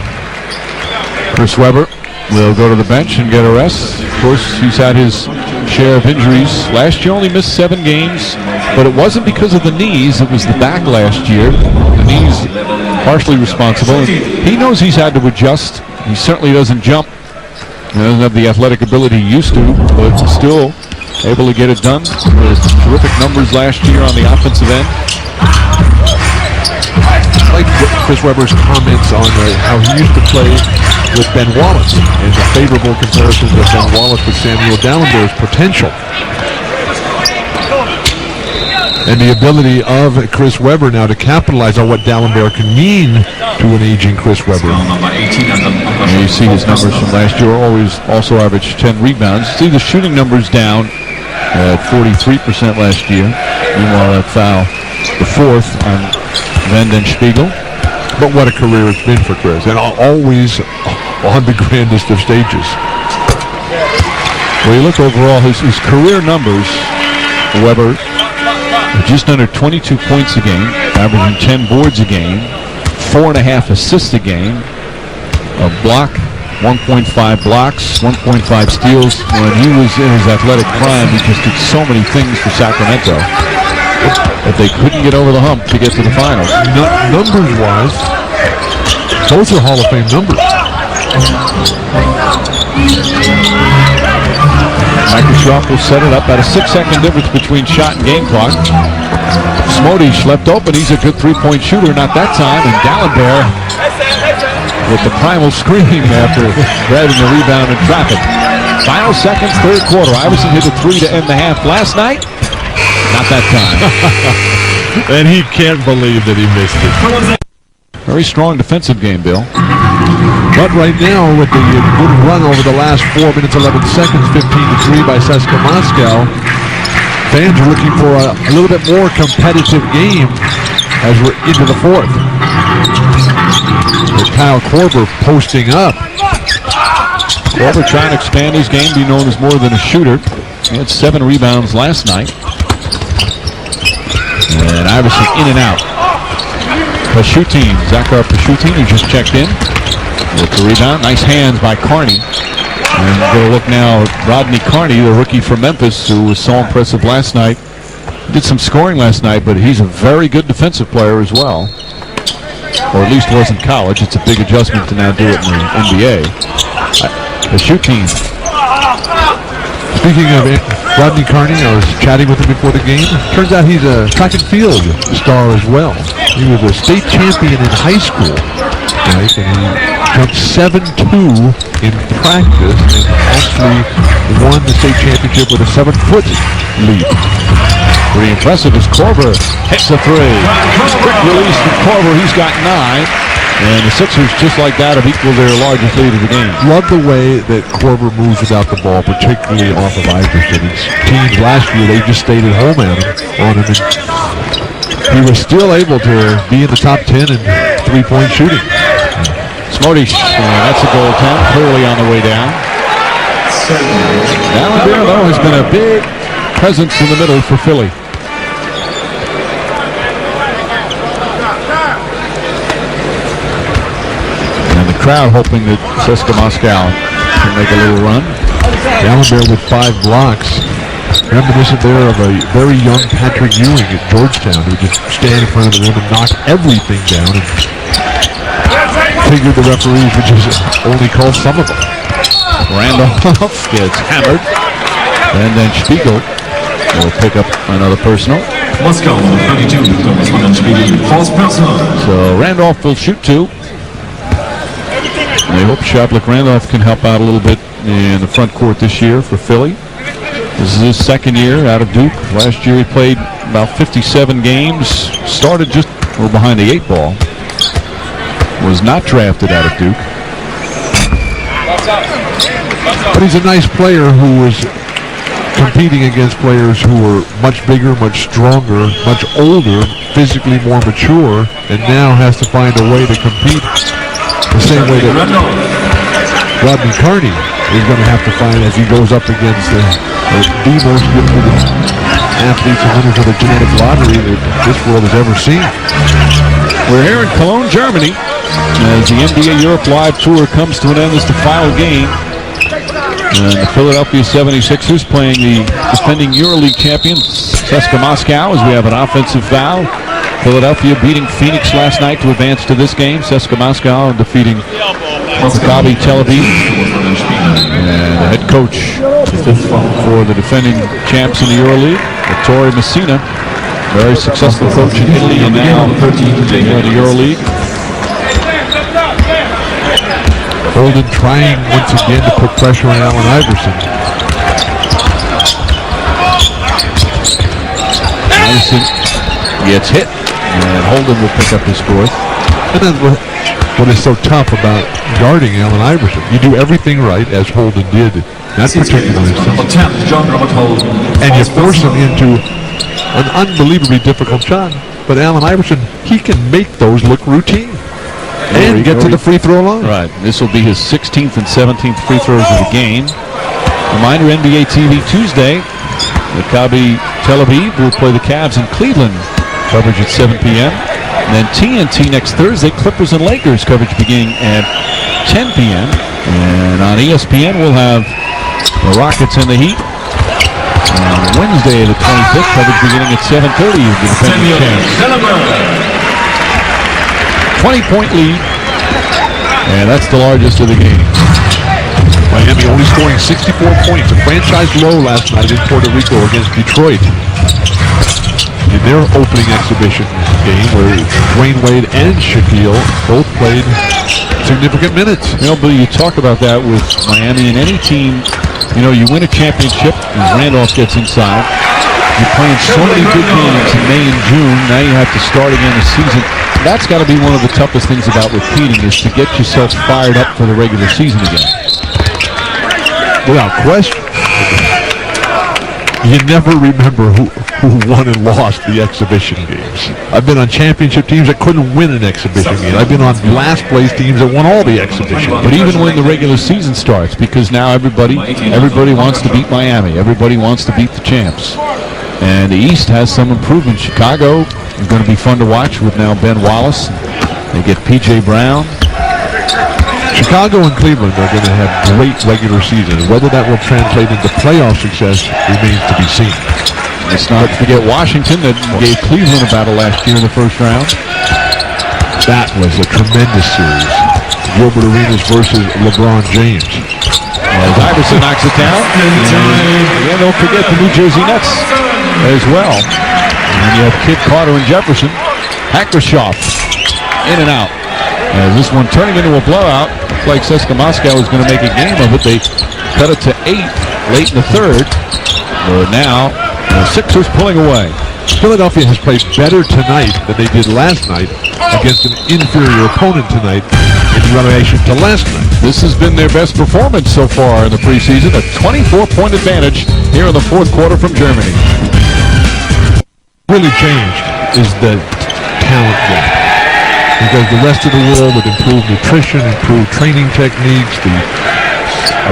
Chris Weber will go to the bench and get a rest. Of course, he's had his share of injuries. Last year only missed 7 games, but it wasn't because of the knees. It was the back last year. The knees partially responsible. He knows he's had to adjust. He certainly doesn't jump. He doesn't have the athletic ability he used to, but still able to get it done with terrific numbers last year on the offensive end. I like Chris Weber's comments on how he used to play with Ben Wallace and the favorable comparisons of Ben Wallace with Samuel Dalenbert's potential. And the ability of Chris Weber now to capitalize on what Dalembert can mean to an aging Chris Weber. And you see his numbers from last year also averaged 10 rebounds. See the shooting numbers down at 43% last year. Meanwhile, that foul, the 4th on Vanden Spiegel. But what a career it's been for Chris, and always on the grandest of stages. Well, you look overall, his career numbers, Weber, just under 22 points a game, averaging 10 boards a game, 4.5 assists a game, a block, 1.5 blocks, 1.5 steals. When he was in his athletic prime, he just did so many things for Sacramento that they couldn't get over the hump to get to the finals. Numbers-wise, both are Hall of Fame numbers. Microsoft will set it up at a 6-second difference between shot and game clock. Smodis left open. He's a good three-point shooter. Not that time. And Dalembert with the primal screen after grabbing the rebound in traffic. Final seconds, third quarter. Iverson hit a 3 to end the half last night. Not that time. And he can't believe that he missed it. Very strong defensive game, Bill. But right now, with the good run over the last 4 minutes, 11 seconds, 15-3 by CSKA Moscow, fans are looking for a little bit more competitive game as we're into the fourth. With Kyle Korver posting up. Korver trying to expand his game, be known as more than a shooter. He had 7 rebounds last night. And Iverson in and out. Pashutin, Zakhar Pashutin, who just checked in with the rebound. Nice hands by Kэрni. And we're going to look now at Rodney Kэрni, the rookie from Memphis, who was so impressive last night. Did some scoring last night, but he's a very good defensive player as well. Or at least was in college. It's a big adjustment to now do it in the NBA. Pashutin. Speaking of Rodney Kэрni, I was chatting with him before the game. Turns out he's a track and field star as well. He was a state champion in high school, right? And he jumped 7'2" in practice and actually won the state championship with a 7-foot lead. Pretty impressive as Korver hits the three. Quick release from Korver. He's got 9. And the Sixers, just like that, have equaled their largest lead of the game. Love the way that Korver moves without the ball, particularly off of Iverson. His teams last year, they just stayed at home on him. And he was still able to be in the top 10 in three-point shooting. Smodis, that's a goal attempt, clearly on the way down. Дэлемберт, though, has been a big presence in the middle for Philly. Crowd hoping that CSKA Moscow can make a little run. Дэлемберт with 5 blocks. Reminiscent there of a very young Patrick Ewing at Georgetown who would just stand in front of the rim and knock everything down and figured the referees would just only call some of them. Рэндольф gets hammered. And then Špigel will pick up another personal. Moscow, 32, Špigel, false personal. So Randolph will shoot 2. They hope Shablik Randolph can help out a little bit in the front court this year for Philly. This is his second year out of Duke. Last year he played about 57 games. Started just behind the 8 ball. Was not drafted out of Duke. But he's a nice player who was competing against players who were much bigger, much stronger, much older, physically more mature, and now has to find a way to compete the same way that Rodney Kэрni is going to have to find as he goes up against the most gifted athletes and winners of the genetic lottery that this world has ever seen. We're here in Cologne, Germany, as the NBA Europe Live Tour comes to an end. This is the final game. And the Philadelphia-76ers playing the defending EuroLeague champions, CSKA Moscow, as we have an offensive foul. Philadelphia beating Phoenix last night to advance to this game. CSKA Moscow defeating Maccabi Tel Aviv. And the head coach for the defending champs in the EuroLeague, Ettore Messina, very successful coach in Italy and now in the EuroLeague. Holden trying once again to put pressure on Allen Iverson. Iverson gets hit, and Holden will pick up his 4th. And then what is so tough about guarding Allen Iverson, you do everything right, as Holden did in that particular instance, and you force him into an unbelievably difficult shot. But Allen Iverson, he can make those look routine and get to the free throw line. Right. This will be his 16th and 17th free throws of the game. Reminder, NBA TV Tuesday, Maccabi Tel Aviv will play the Cavs in Cleveland. Coverage at 7 p.m. And then TNT next Thursday, Clippers and Lakers coverage beginning at 10 p.m. And on ESPN, we'll have the Rockets and the Heat. On Wednesday, the 25th, coverage beginning at 7:30 of the defending champs. 20-point lead, and that's the largest of the game. Miami only scoring 64 points, a franchise low last night in Puerto Rico against Detroit. In their opening exhibition game, where Dwayne Wade and Shaquille both played significant minutes. You know, Bill, you talk about that with Miami and any team. You know, you win a championship, and Randolph gets inside. You're playing so many good games in May and June. Now you have to start again the season. That's got to be one of the toughest things about repeating, is to get yourself fired up for the regular season again. Without question. You never remember who won and lost the exhibition games. I've been on championship teams that couldn't win an exhibition game. I've been on last place teams that won all the exhibition games. But even when the regular season starts, because now everybody wants to beat Miami. Everybody wants to beat the champs. And the East has some improvement. Chicago is going to be fun to watch with now Ben Wallace. They get P.J. Brown. Chicago and Cleveland are going to have great regular seasons. Whether that will translate into playoff success remains to be seen. Let's not forget Washington, that gave Cleveland a battle last year in the first round. That was a tremendous series. Gilbert Arenas versus LeBron James. As Iverson knocks it down. And don't forget the New Jersey Nets as well. And you have Kid Carter and Jefferson. Hakershoff in and out. As this one turning into a blowout. Looked like CSKA Moscow was going to make a game of it. They cut it to 8 late in the third. But now the Sixers pulling away. Philadelphia has played better tonight than they did last night against an inferior opponent tonight in relation to last night. This has been their best performance so far in the preseason. A 24-point advantage here in the fourth quarter from Germany. Really changed is the talent gap. Because the rest of the world with improved nutrition, improved training techniques, the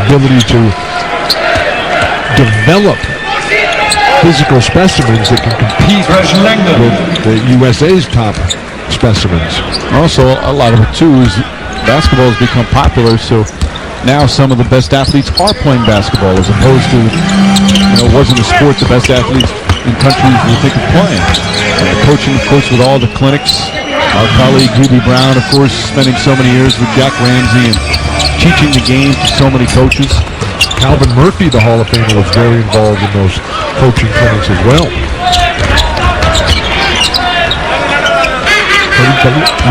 ability to develop physical specimens that can compete with the USA's top specimens. Also, a lot of it too is basketball has become popular, so now some of the best athletes are playing basketball, as opposed to, it wasn't a sport the best athletes in countries would think of playing. Coaching, of course, with all the clinics. Our colleague Hubie Brown, of course, spending so many years with Jack Ramsey and teaching the game to so many coaches. Calvin Murphy, the Hall of Famer, was very involved in those coaching clinics as well.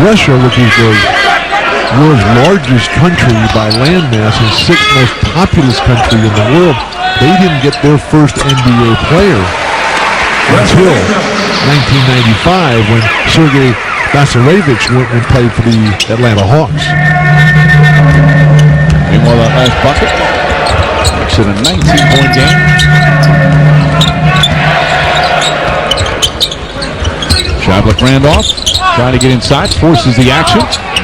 Russia, which is the world's largest country by landmass and 6th most populous country in the world, they didn't get their first NBA player until 1995 when Sergei Basarevich went and played for the Atlanta Hawks. Meanwhile, that last bucket makes it a 19-point game. Shavlik Randolph trying to get inside, forces the action.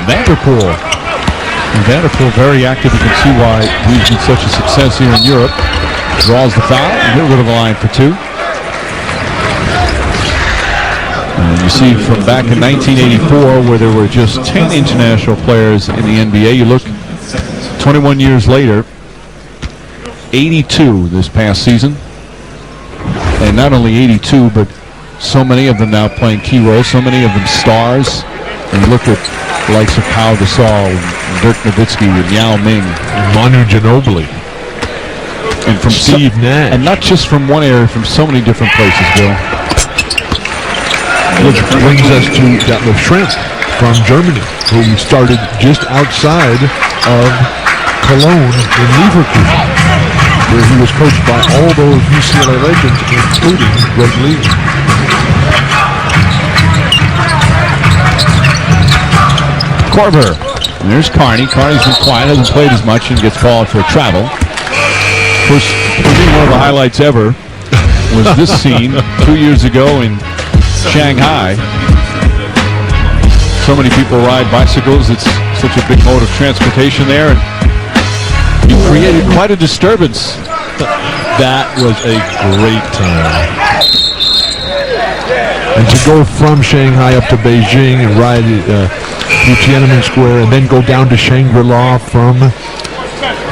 Vanterpool. And Vanterpool very active. You can see why he's been such a success here in Europe. Draws the foul, and he'll go to the line for 2. And you see from back in 1984, where there were just 10 international players in the NBA, you look 21 years later, 82 this past season. And not only 82, but so many of them now playing key roles, so many of them stars. And you look at the likes of Pau Gasol, and Dirk Nowitzki, and Yao Ming, and Manu Ginobili, and from Steve Nash. And not just from one area, from so many different places, Bill. Which brings us to Detlef Schrempf from Germany, who started just outside of Cologne in Leverkusen, where he was coached by all those UCLA legends, including Greg Lee. Korver. And there's Kärni. Kärni's been quiet, hasn't played as much, and gets called for a travel. Of course, for me, one of the highlights ever was this scene 2 years ago in Shanghai. So many people ride bicycles. It's such a big mode of transportation there. And you created quite a disturbance. That was a great time. And to go from Shanghai up to Beijing and ride through Tiananmen Square and then go down to Shangri-La from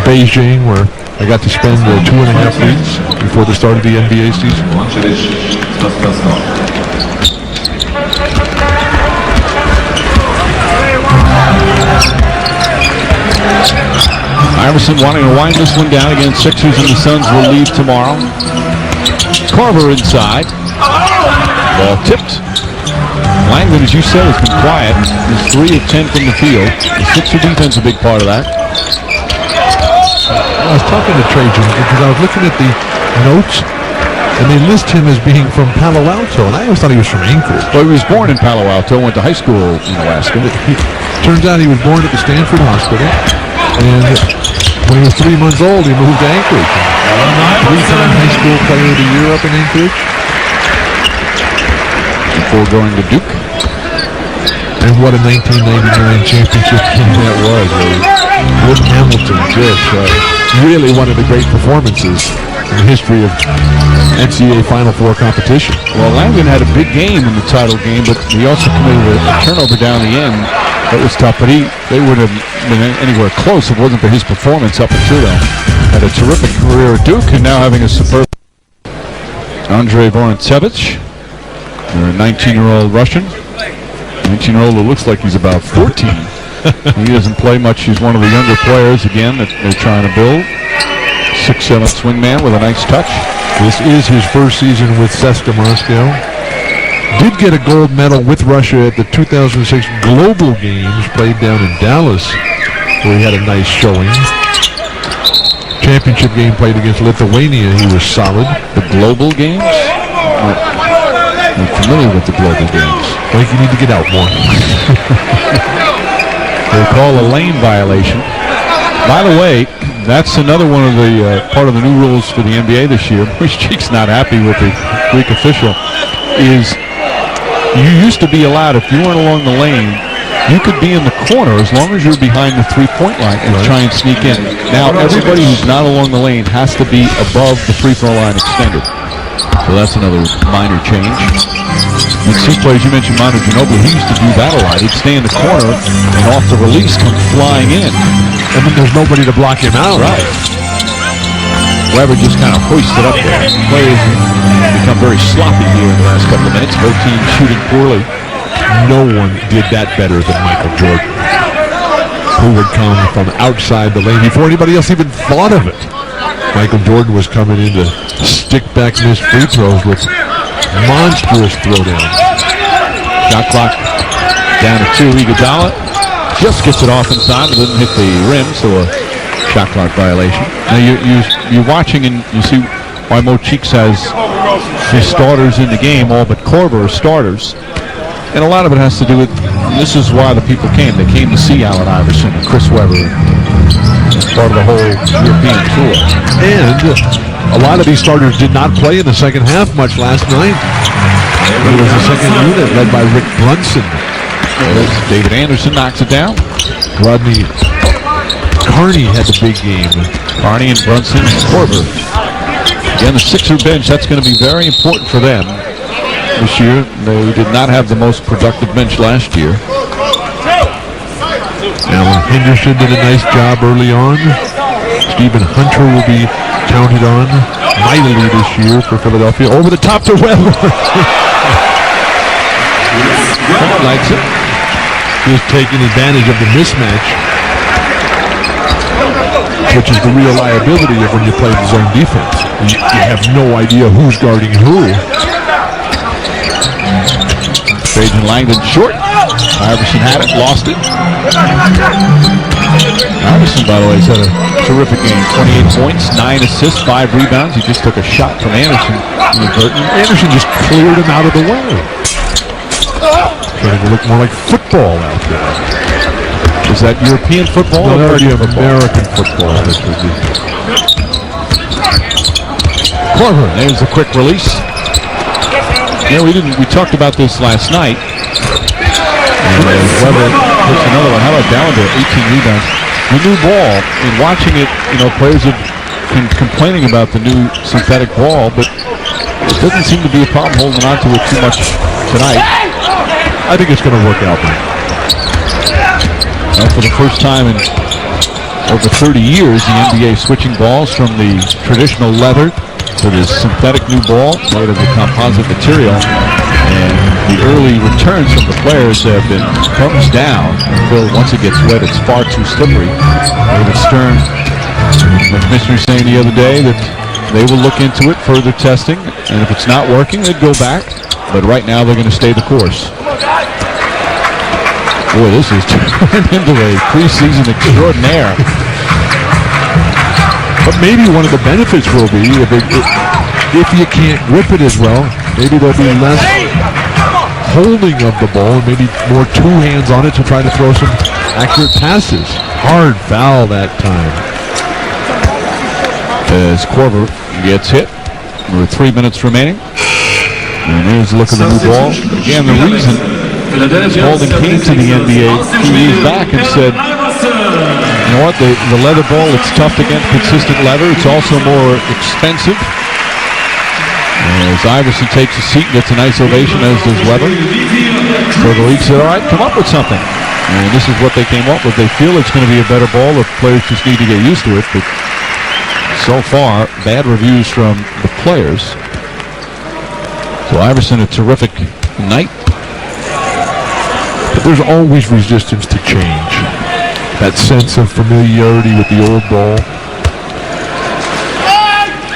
Beijing, where I got to spend 2.5 weeks before the start of the NBA season. Iverson wanting to wind this one down against Sixers, and the Suns will leave tomorrow. Korver inside. Ball tipped. Langdon, as you said, has been quiet. He's 3 of 10 from the field. The Sixer defense a big part of that. I was talking to Trajan because I was looking at the notes And they list him as being from Palo Alto, and I always thought he was from Anchorage. Well, he was born in Palo Alto, went to high school in Alaska. Turns out he was born at the Stanford Hospital, and when he was 3 months old, he moved to Anchorage. Three-time high school player of the year up in Anchorage. Before going to Duke. And what a 1999 championship game that was. Wood Hamilton just really one of the great performances in the history of NCAA Final Four competition. Well, Langdon had a big game in the title game, but he also committed a turnover down the end. That was tough, but they wouldn't have been anywhere close if it wasn't for his performance up until then. Had a terrific career at Duke, and now having a superb Andrei Vorontsevich, a 19-year-old Russian. 19-year-old who looks like he's about 14. He doesn't play much. He's one of the younger players, again, that they're trying to build. 6'7" swingman with a nice touch. This is his first season with CSKA Moscow. Did get a gold medal with Russia at the 2006 Global Games played down in Dallas, where he had a nice showing. Championship game played against Lithuania. He was solid. The Global Games? I'm familiar with the Global Games. I think you need to get out more. They call a lane violation. By the way, that's another one of the part of the new rules for the NBA this year. Maurice Cheek's not happy with the Greek official. Is you used to be allowed, if you weren't along the lane, you could be in the corner as long as you're behind the three-point line and try and sneak in. Now everybody who's not along the lane has to be above the free-throw line extended. So that's another minor change. And some players, you mentioned Manu Ginobili, he used to do that a lot. He'd stay in the corner and off the release come flying in. And then there's nobody to block him out. Right. Weber just kind of hoisted up there. Players become very sloppy here in the last couple of minutes. Both teams shooting poorly. No one did that better than Michael Jordan, who would come from outside the lane before anybody else even thought of it. Michael Jordan was coming in to stick back missed free throws with monstrous throwdowns. Shot clock down to 2. Igudala just gets it off inside, but doesn't hit the rim, so a shot clock violation. Now you're watching and you see why Mo Cheeks has his starters in the game, all but Korver are starters. And a lot of it has to do with, this is why the people came. They came to see Allen Iverson and Chris Webber as part of the whole European tour. And a lot of these starters did not play in the second half much last night. It was the second unit led by Rick Brunson. David Anderson knocks it down. Rodney Kerney had the big game. Kerney and Brunson and Korver. Again, the Sixer bench, that's going to be very important for them this year. They did not have the most productive bench last year. Alan Henderson did a nice job early on. Stephen Hunter will be counted on mightily this year for Philadelphia. Over the top to Weber. Likes it. Just taking advantage of the mismatch, which is the real liability of when you play the zone defense. You have no idea who's guarding who. Trajan Langdon short. Iverson had it, lost it. Iverson, by the way, has had a terrific game. 28 points, 9 assists, 5 rebounds. He just took a shot from Anderson. Anderson just cleared him out of the way. Trying to look more like football out there. Is that European football or American football? Korver, there's a quick release. Yeah, we talked about this last night. Weber puts another one. How about Дэлемберт? 18 rebounds. The new ball, and watching it, players have been complaining about the new synthetic ball, but it doesn't seem to be a problem holding on to it too much tonight. I think it's going to work out. For the first time in over 30 years, the NBA switching balls from the traditional leather to this synthetic new ball made of the composite material. And the early returns from the players have been thumbs down. Once it gets wet, it's far too slippery. David Stern, the commissioner, saying the other day that they will look into it, further testing, and if it's not working, they'd go back. But right now, they're going to stay the course. Boy, this is turned into a preseason extraordinaire. But maybe one of the benefits will be, if you can't grip it as well, maybe there'll be less holding of the ball, and maybe more two hands on it to try to throw some accurate passes. Hard foul that time. As Korver gets hit with 3 minutes remaining. And here's a look at the new ball. Again, the reason Holden came to the NBA a few years back and said, you know what, the leather ball, it's tough to get consistent leather. It's also more expensive. As Iverson takes a seat and gets a nice ovation, as does Weber. So the league said, all right, come up with something. And this is what they came up with. They feel it's going to be a better ball. The players just need to get used to it. But so far, bad reviews from the players. So Iverson, a terrific night. But there's always resistance to change. That sense of familiarity with the old ball,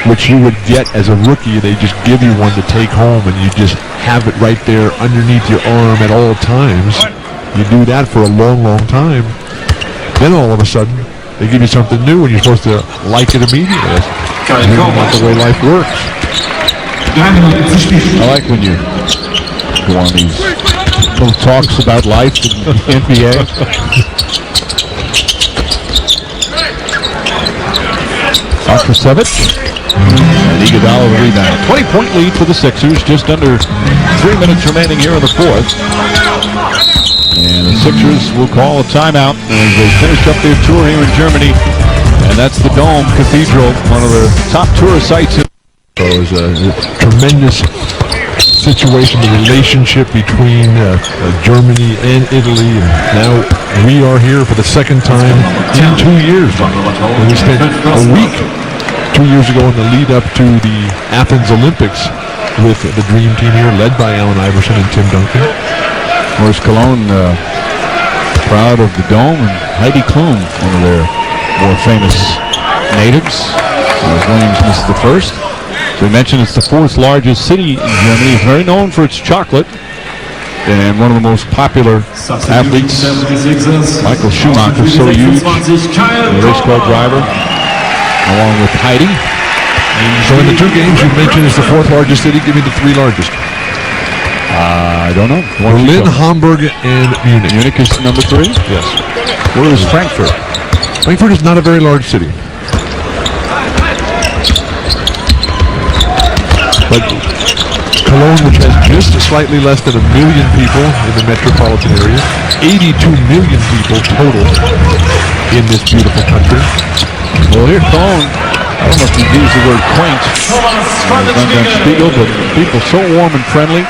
which you would get as a rookie. They just give you one to take home, and you just have it right there underneath your arm at all times. You do that for a long, long time. Then all of a sudden, they give you something new, and you're supposed to like it immediately. That's not the way life works. I like when you go on these little talks about life in NBA. Okrusevich and Igudala the rebound. 20-point lead for the Sixers. Just under 3 minutes remaining here in the fourth. And the Sixers will call a timeout as they finish up their tour here in Germany. And that's the Dome Cathedral, one of the top tourist sites. So it was a tremendous situation, the relationship between Germany and Italy. And now we are here for the second time in 2 years. And we spent a week 2 years ago in the lead up to the Athens Olympics with the Dream Team here, led by Allen Iverson and Tim Duncan. Of course, Cologne proud of the Dome, and Heidi Klum, one of their more famous natives. Williams missed the first. So we mentioned it's the fourth largest city in Germany. It's very known for its chocolate, and one of the most popular athletes, Michael Schumacher, so huge, the race car driver, along with Heidi. So in the two games you mentioned it's the fourth largest city. Give me the three largest. I don't know. Berlin, Hamburg, and Munich. Munich is number 3? Yes. Where is Frankfurt? Frankfurt is not a very large city. But Cologne, which has just slightly less than 1 million people in the metropolitan area, 82 million people total in this beautiful country. Well, here Cologne, I don't know if you use the word quaint, Špigel, but people so warm and friendly.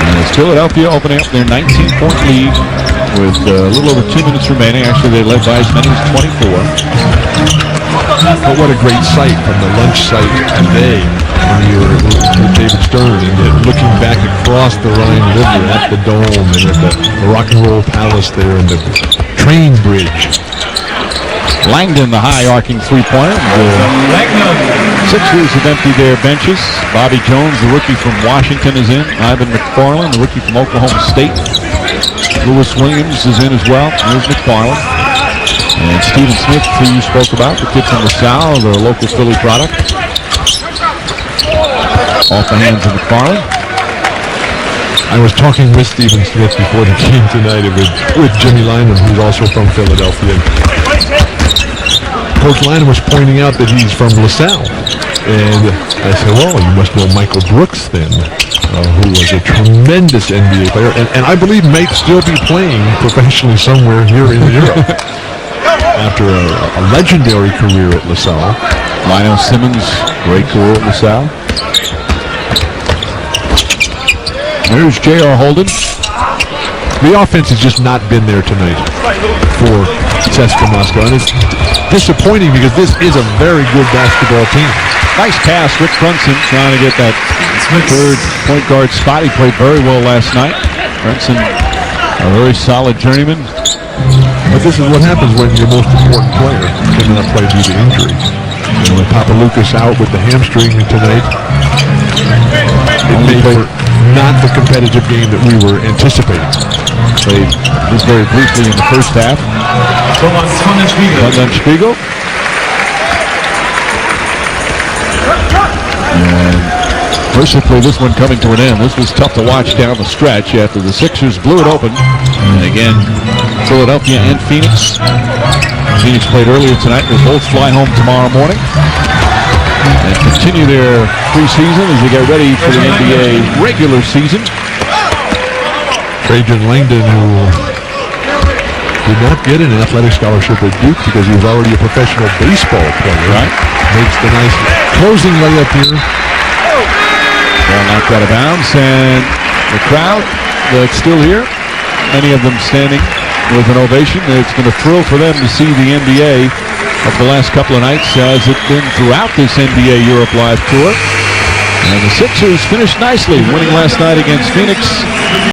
And it's Philadelphia opening up their 19-point lead with a little over 2 minutes remaining. Actually, they led by as many as 24. But what a great sight from the lunch site today when you were with David Stern and looking back across the Rhine River at the Dome and at the Rock and Roll Palace there and the train bridge. Langdon, the high arcing three-pointer. The Sixers have emptied their benches. Bobby Jones, the rookie from Washington, is in. Ivan McFarlane, the rookie from Oklahoma State. Lewis Williams is in as well. Here's McFarlane. And Stephen Smith, who you spoke about, the kid from LaSalle, the local Philly product. Off the hands of McFarlane. I was talking with Stephen Smith before the game tonight with Jimmy Lyman, who's also from Philadelphia. Coach Lyman was pointing out that he's from LaSalle. And I said, well, you must know Michael Brooks then, who was a tremendous NBA player. And I believe might still be playing professionally somewhere here in Europe. After a legendary career at LaSalle. Lionel Simmons, great career at LaSalle. There's J.R. Holden. The offense has just not been there tonight for CSKA Moscow. And it's disappointing because this is a very good basketball team. Nice pass, Rick Brunson trying to get that third point guard spot. He played very well last night. Brunson, a very solid journeyman. But this is what happens when your most important player cannot play due to injury. And with Papa Lucas out with the hamstring tonight, it made for not the competitive game that we were anticipating. Played just very briefly in the first half. Špigel. And mercifully, this one coming to an end. This was tough to watch down the stretch after the Sixers blew it open. And again, Philadelphia and Phoenix. Phoenix played earlier tonight. They both fly home tomorrow morning and continue their preseason as they get ready for the NBA regular season. Trajan Langdon, who did not get an athletic scholarship at Duke because he was already a professional baseball player. Right. Makes the nice closing layup here. Ball knocked out of bounds, and the crowd that's still here, many of them standing with an ovation. It's been a thrill for them to see the NBA of the last couple of nights, as it's been throughout this NBA Europe Live Tour. And the Sixers finished nicely, winning last night against Phoenix.